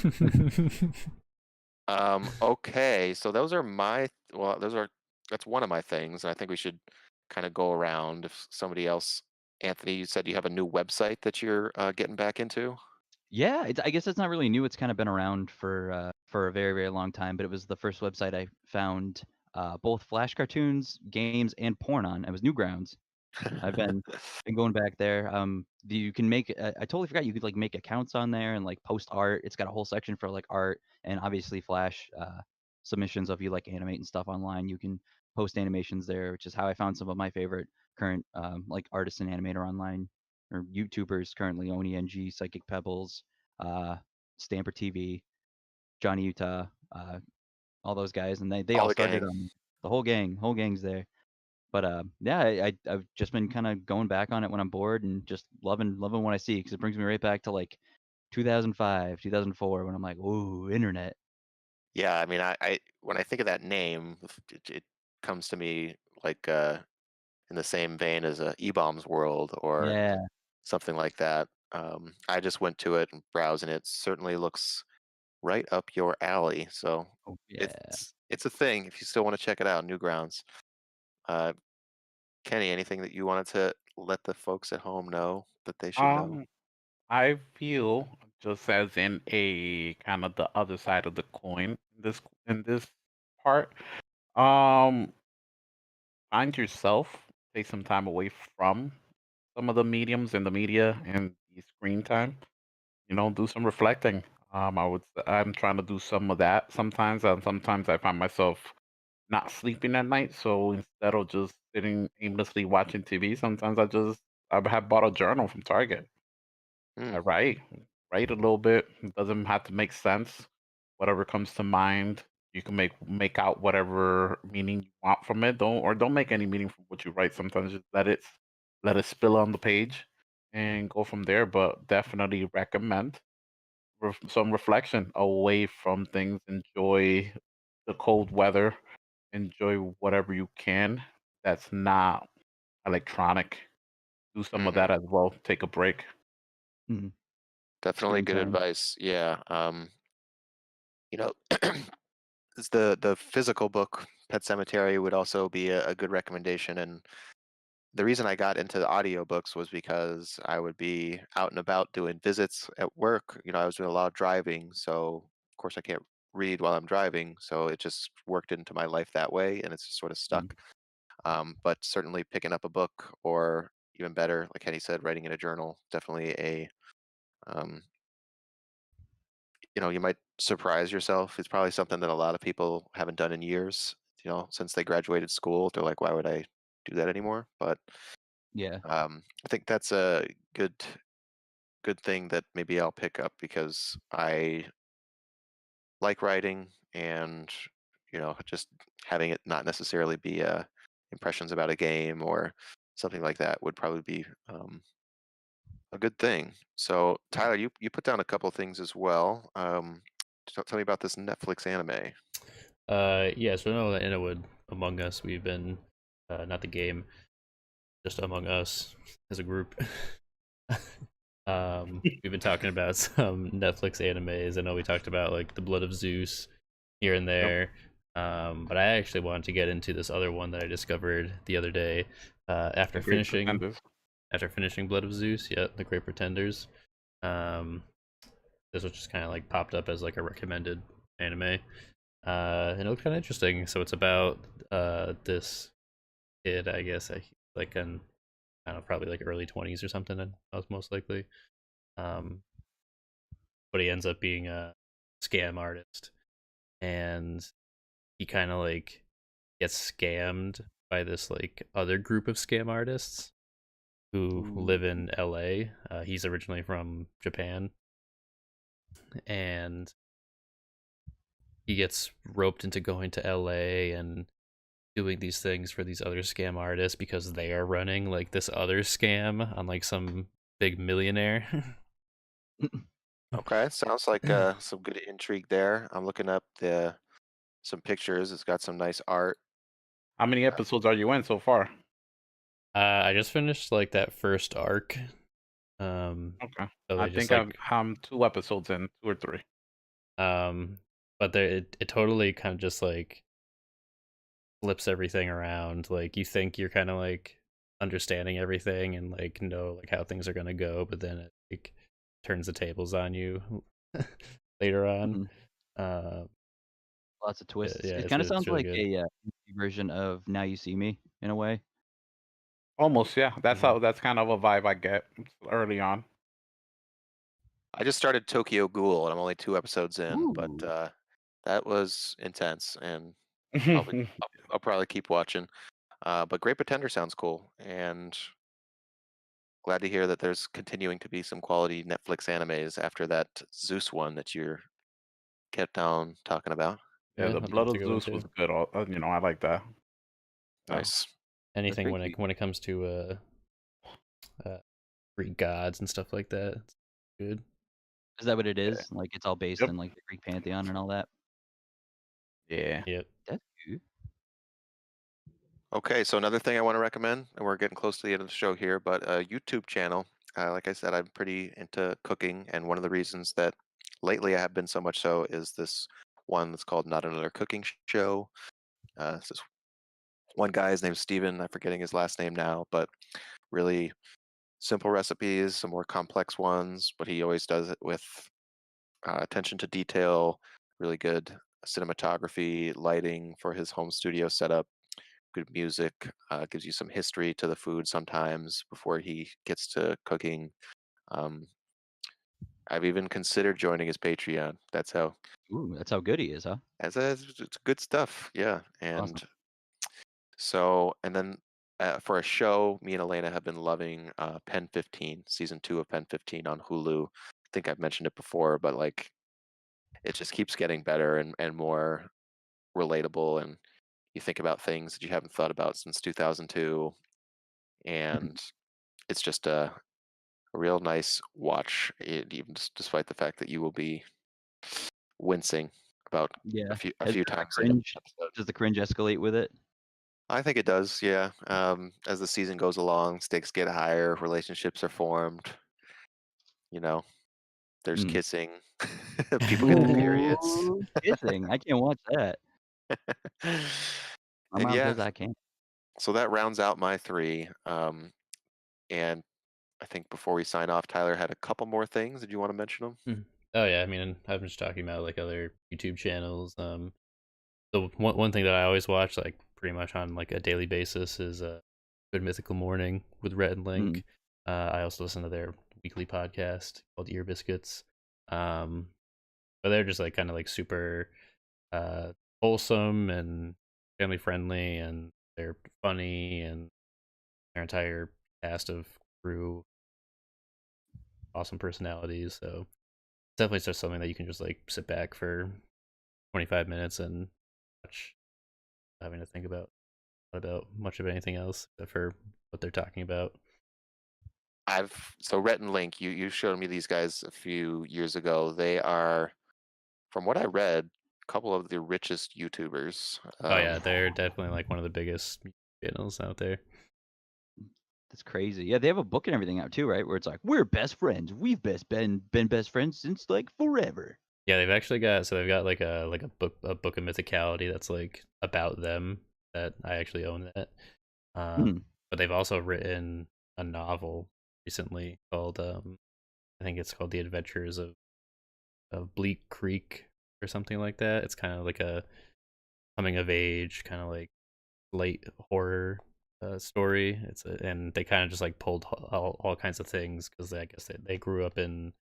B: Spoilers.
A: Okay, so that's one of my things, and I think we should kind of go around. If somebody else, Anthony, you said you have a new website that you're getting back into.
B: Yeah, I guess it's not really new. It's kind of been around for a very, very long time, but it was the first website I found both Flash cartoons, games, and porn on. It was Newgrounds. I've been going back there. You can make I totally forgot you could like make accounts on there and like post art. It's got a whole section for like art and obviously Flash submissions of you like animate and stuff online. You can post animations there, which is how I found some of my favorite current like artists and animator online or YouTubers currently. Oni NG, Psychic Pebbles, uh, Stamper TV, Johnny Utah, all those guys, and they
A: All
B: all
A: the
B: started
A: gang.
B: on the whole gang's there. But yeah, I've just been kind of going back on it when I'm bored and just loving what I see because it brings me right back to like 2005, 2004 when I'm like, ooh, internet.
A: Yeah, I mean, I when I think of that name, it comes to me like in the same vein as E-Bombs World or
B: Yeah.
A: something like that. I just went to it and browsing it. Certainly looks right up your alley. So
B: Oh yeah.
A: it's a thing if you still want to check it out. Newgrounds. Uh, Kenny, anything that you wanted to let the folks at home know that they should know?
C: I feel just as in a kind of the other side of the coin in this part. Um, find yourself, take some time away from some of the mediums and the media and the screen time. Do some reflecting. I'm trying to do some of that sometimes, and sometimes I find myself not sleeping at night. So instead of just sitting aimlessly watching TV, sometimes I have bought a journal from Target. I
A: Hmm.
C: write a little bit. It doesn't have to make sense. Whatever comes to mind, you can make out whatever meaning you want from it. Don't make any meaning from what you write. Sometimes just let it spill on the page and go from there. But definitely recommend some reflection away from things. Enjoy the cold weather. Enjoy whatever you can. That's not electronic. Do some of
A: Hmm.
C: that as well. Take a break.
B: Mhm.
A: Definitely
B: Screen
A: good
B: time.
A: advice. Yeah. You know, the physical book, Pet Cemetery, would also be a good recommendation. And the reason I got into the audiobooks was because I would be out and about doing visits at work. I was doing a lot of driving, so of course I can't read while I'm driving, so it just worked into my life that way, and it's just sort of
B: Mm.
A: stuck. But certainly picking up a book, or even better, like Henny said, writing in a journal, definitely um, you might surprise yourself. It's probably something that a lot of people haven't done in years, since they graduated school. They're like, why would I do that anymore? But
B: Yeah.
A: I think that's a good thing that maybe I'll pick up, because I like writing, and just having it not necessarily be impressions about a game or something like that would probably be a good thing. So Tyler, you put down a couple things as well. Tell me about this Netflix anime.
D: Yeah, so I know that Innowood Among Us, we've been not the game, just Among Us as a group. We've been talking about some Netflix animes. I know we talked about like The Blood of Zeus here and
C: Yep.
D: there. But I actually wanted to get into this other one that I discovered the other day after
C: The Great
D: finishing
C: Pretenders.
D: Blood of Zeus. Yeah, The Great Pretenders. Um, this was just kind of like popped up as like a recommended anime. And it looked kind of interesting. So it's about this kid, I guess, like in I don't know, probably like early 20s or something. I was most likely. Um, but he ends up being a scam artist, and he kind of like gets scammed by this like other group of scam artists who
B: Ooh.
D: live in LA. He's originally from Japan, and he gets roped into going to LA and doing these things for these other scam artists because they are running like this other scam on like some big millionaire.
A: Okay, sounds like some good intrigue there. I'm looking up some pictures. It's got some nice art.
C: How many episodes are you in so far?
D: I just finished like that first arc.
C: Okay.
D: So
C: I
D: they just
C: think I'm
D: like
C: 2 episodes in, 2 or 3.
D: um, but it totally kind of just like flips everything around. Like you think you're kind of like understanding everything and like know like how things are gonna go, but then it like turns the tables on you later on.
B: Mhm.
D: Uh,
B: Lots of twists.
D: yeah,
B: It kind of
D: it's
B: sounds
D: really
B: like
D: good.
B: a version of Now You See Me in a way.
C: Almost, yeah.
D: Mhm.
C: That's kind of a vibe I get early on.
A: I just started Tokyo Ghoul, and I'm only 2 episodes in, but
B: Ooh.
A: that was intense, and probably I'll probably keep watching. But Great Pretender sounds cool, and glad to hear that there's continuing to be some quality Netflix animes after that Zeus one that you're kept on talking about.
C: Yeah,
D: Yeah,
C: the Blood
D: that's a
C: of
D: good one
C: Zeus
D: too.
C: was good. I like that.
A: Nice.
D: Anything
A: Thank you.
D: when it comes to Greek gods and stuff like that, it's good.
B: Is that what it
A: Yeah.
B: is? Like it's all based
C: Yep.
B: in like the Greek pantheon and all that?
C: Yeah.
D: Yep.
B: That's good.
A: Okay, so another thing I want to recommend, and we're getting close to the end of the show here, but a YouTube channel. Like I said, I'm pretty into cooking, and one of the reasons that lately I have been so much so is this one that's called Not Another Cooking Show. It's this one guy, his name's Steven. I'm forgetting his last name now, but really simple recipes, some more complex ones, but he always does it with attention to detail, really good cinematography, lighting for his home studio setup, good music, gives you some history to the food sometimes before he gets to cooking. Um, I've even considered joining his Patreon.
B: Ooh, that's how good he is, huh?
A: It's good stuff, yeah.
B: Awesome.
A: And so, and then for a show, me and Elena have been loving Pen 15, season 2 of Pen 15 on Hulu. I think I've mentioned it before, but like it just keeps getting better and more relatable. And you think about things that you haven't thought about since 2002. And it's just a real nice watch, even despite the fact that you will be wincing about
B: Yeah.
A: a
B: Does
A: few
B: the
A: times in the
B: cringe
A: episode.
B: does the cringe escalate with it?
A: I think it does, yeah. As the season goes along, stakes get higher, relationships are formed. You know, there's
B: Mm.
A: kissing. People getting periods.
B: Ooh, kissing. I can't watch that. My
A: And
B: mom
A: yeah,
B: says I can't.
A: so that rounds out my three. And I think before we sign off, Tyler had a couple more things. Did you want to mention them?
D: Oh yeah, I mean, I'm just talking about like other YouTube channels. The one thing that I always watch, like pretty much on like a daily basis, is Good Mythical Morning with Rhett and Link. I also listen to their weekly podcast called Ear Biscuits. But they're just like kind of like super wholesome and family friendly, and they're funny, and their entire cast of crew awesome personalities. So definitely just something that you can just like sit back for 25 minutes and watch, having to think about much of anything else except for what they're talking about.
A: So Rhett and Link, you showed me these guys a few years ago. They are, from what I read, a couple of the richest YouTubers.
D: Oh yeah, they're definitely like one of the biggest channels out there.
B: That's crazy. Yeah, they have a book and everything out too, right? Where it's like, we're best friends. We've been best friends since like forever.
D: Yeah, they've actually got like a book of mythicality that's like about them, that I actually own that. But they've also written a novel recently called I think it's called The Adventures of Bleak Creek or something like that. It's kind of like a coming of age, kind of like late horror story. And they kind of just like pulled all kinds of things, because I guess they grew up in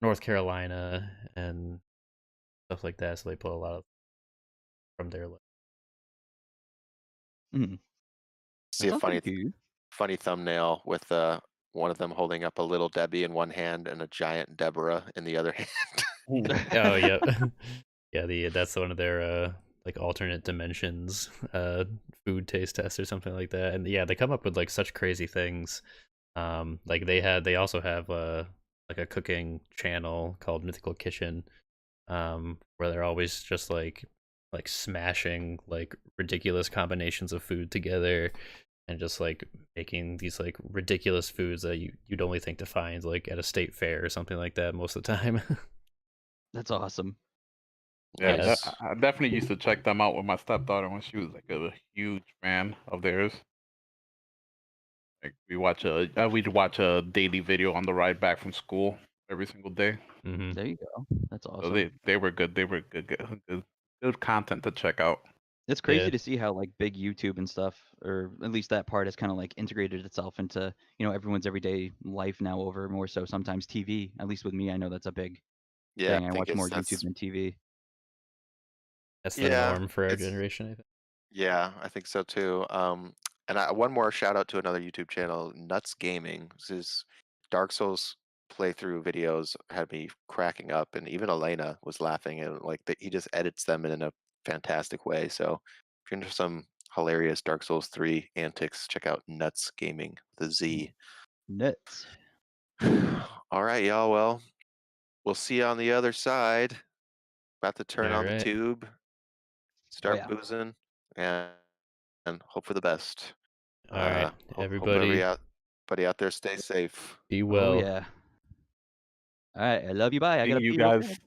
D: North Carolina and stuff like that, so they pull a lot of from their life.
A: See a
B: Sounds
A: funny
B: pretty cool.
A: funny thumbnail with one of them holding up a little Debbie in one hand and a giant Deborah in the other hand.
D: Oh yeah. Yeah, that's one of their like alternate dimensions food taste test or something like that. And yeah, they come up with like such crazy things. Like they also have like a cooking channel called Mythical Kitchen, where they're always just like smashing like ridiculous combinations of food together, and just like making these like ridiculous foods that you'd only think to find like at a state fair or something like that most of the time.
B: That's awesome.
C: Yeah,
A: Nice.
C: I definitely used to check them out with my stepdaughter when she was like a huge fan of theirs. Like we'd watch a daily video on the ride back from school every single day.
B: There you go. That's
C: So
B: awesome.
C: they were good. They were good content to check out.
B: It's crazy
D: Yeah.
B: to see how like big YouTube and stuff, or at least that part, has kind of like integrated itself into, you know, everyone's everyday life now, over more so sometimes TV. At least with me, I know that's a big
A: Yeah,
B: thing.
A: I
B: I
A: think
B: watch more
A: that's
B: YouTube than TV.
D: That's the
A: yeah,
D: norm for our
A: it's
D: generation, I think.
A: yeah, I think so too. And one more shout out to another YouTube channel, Nuts Gaming. His Dark Souls playthrough videos had me cracking up, and even Elena was laughing. And like he just edits them in a fantastic way. So if you're into some hilarious Dark Souls 3 antics, check out Nuts Gaming with a Z.
B: Nuts.
A: All right, y'all. Well, we'll see you on the other side. About to turn
D: All
A: on the
D: right.
A: tube,
B: Oh
A: start
B: yeah.
A: boozing, and hope for the best.
D: All right,
A: Hope
D: everybody,
A: everybody out there stay safe.
D: be
B: Oh
D: well.
B: yeah. All right. I love you. Bye. I
C: See
B: gotta
C: you
B: pee real
C: guys.
B: bad.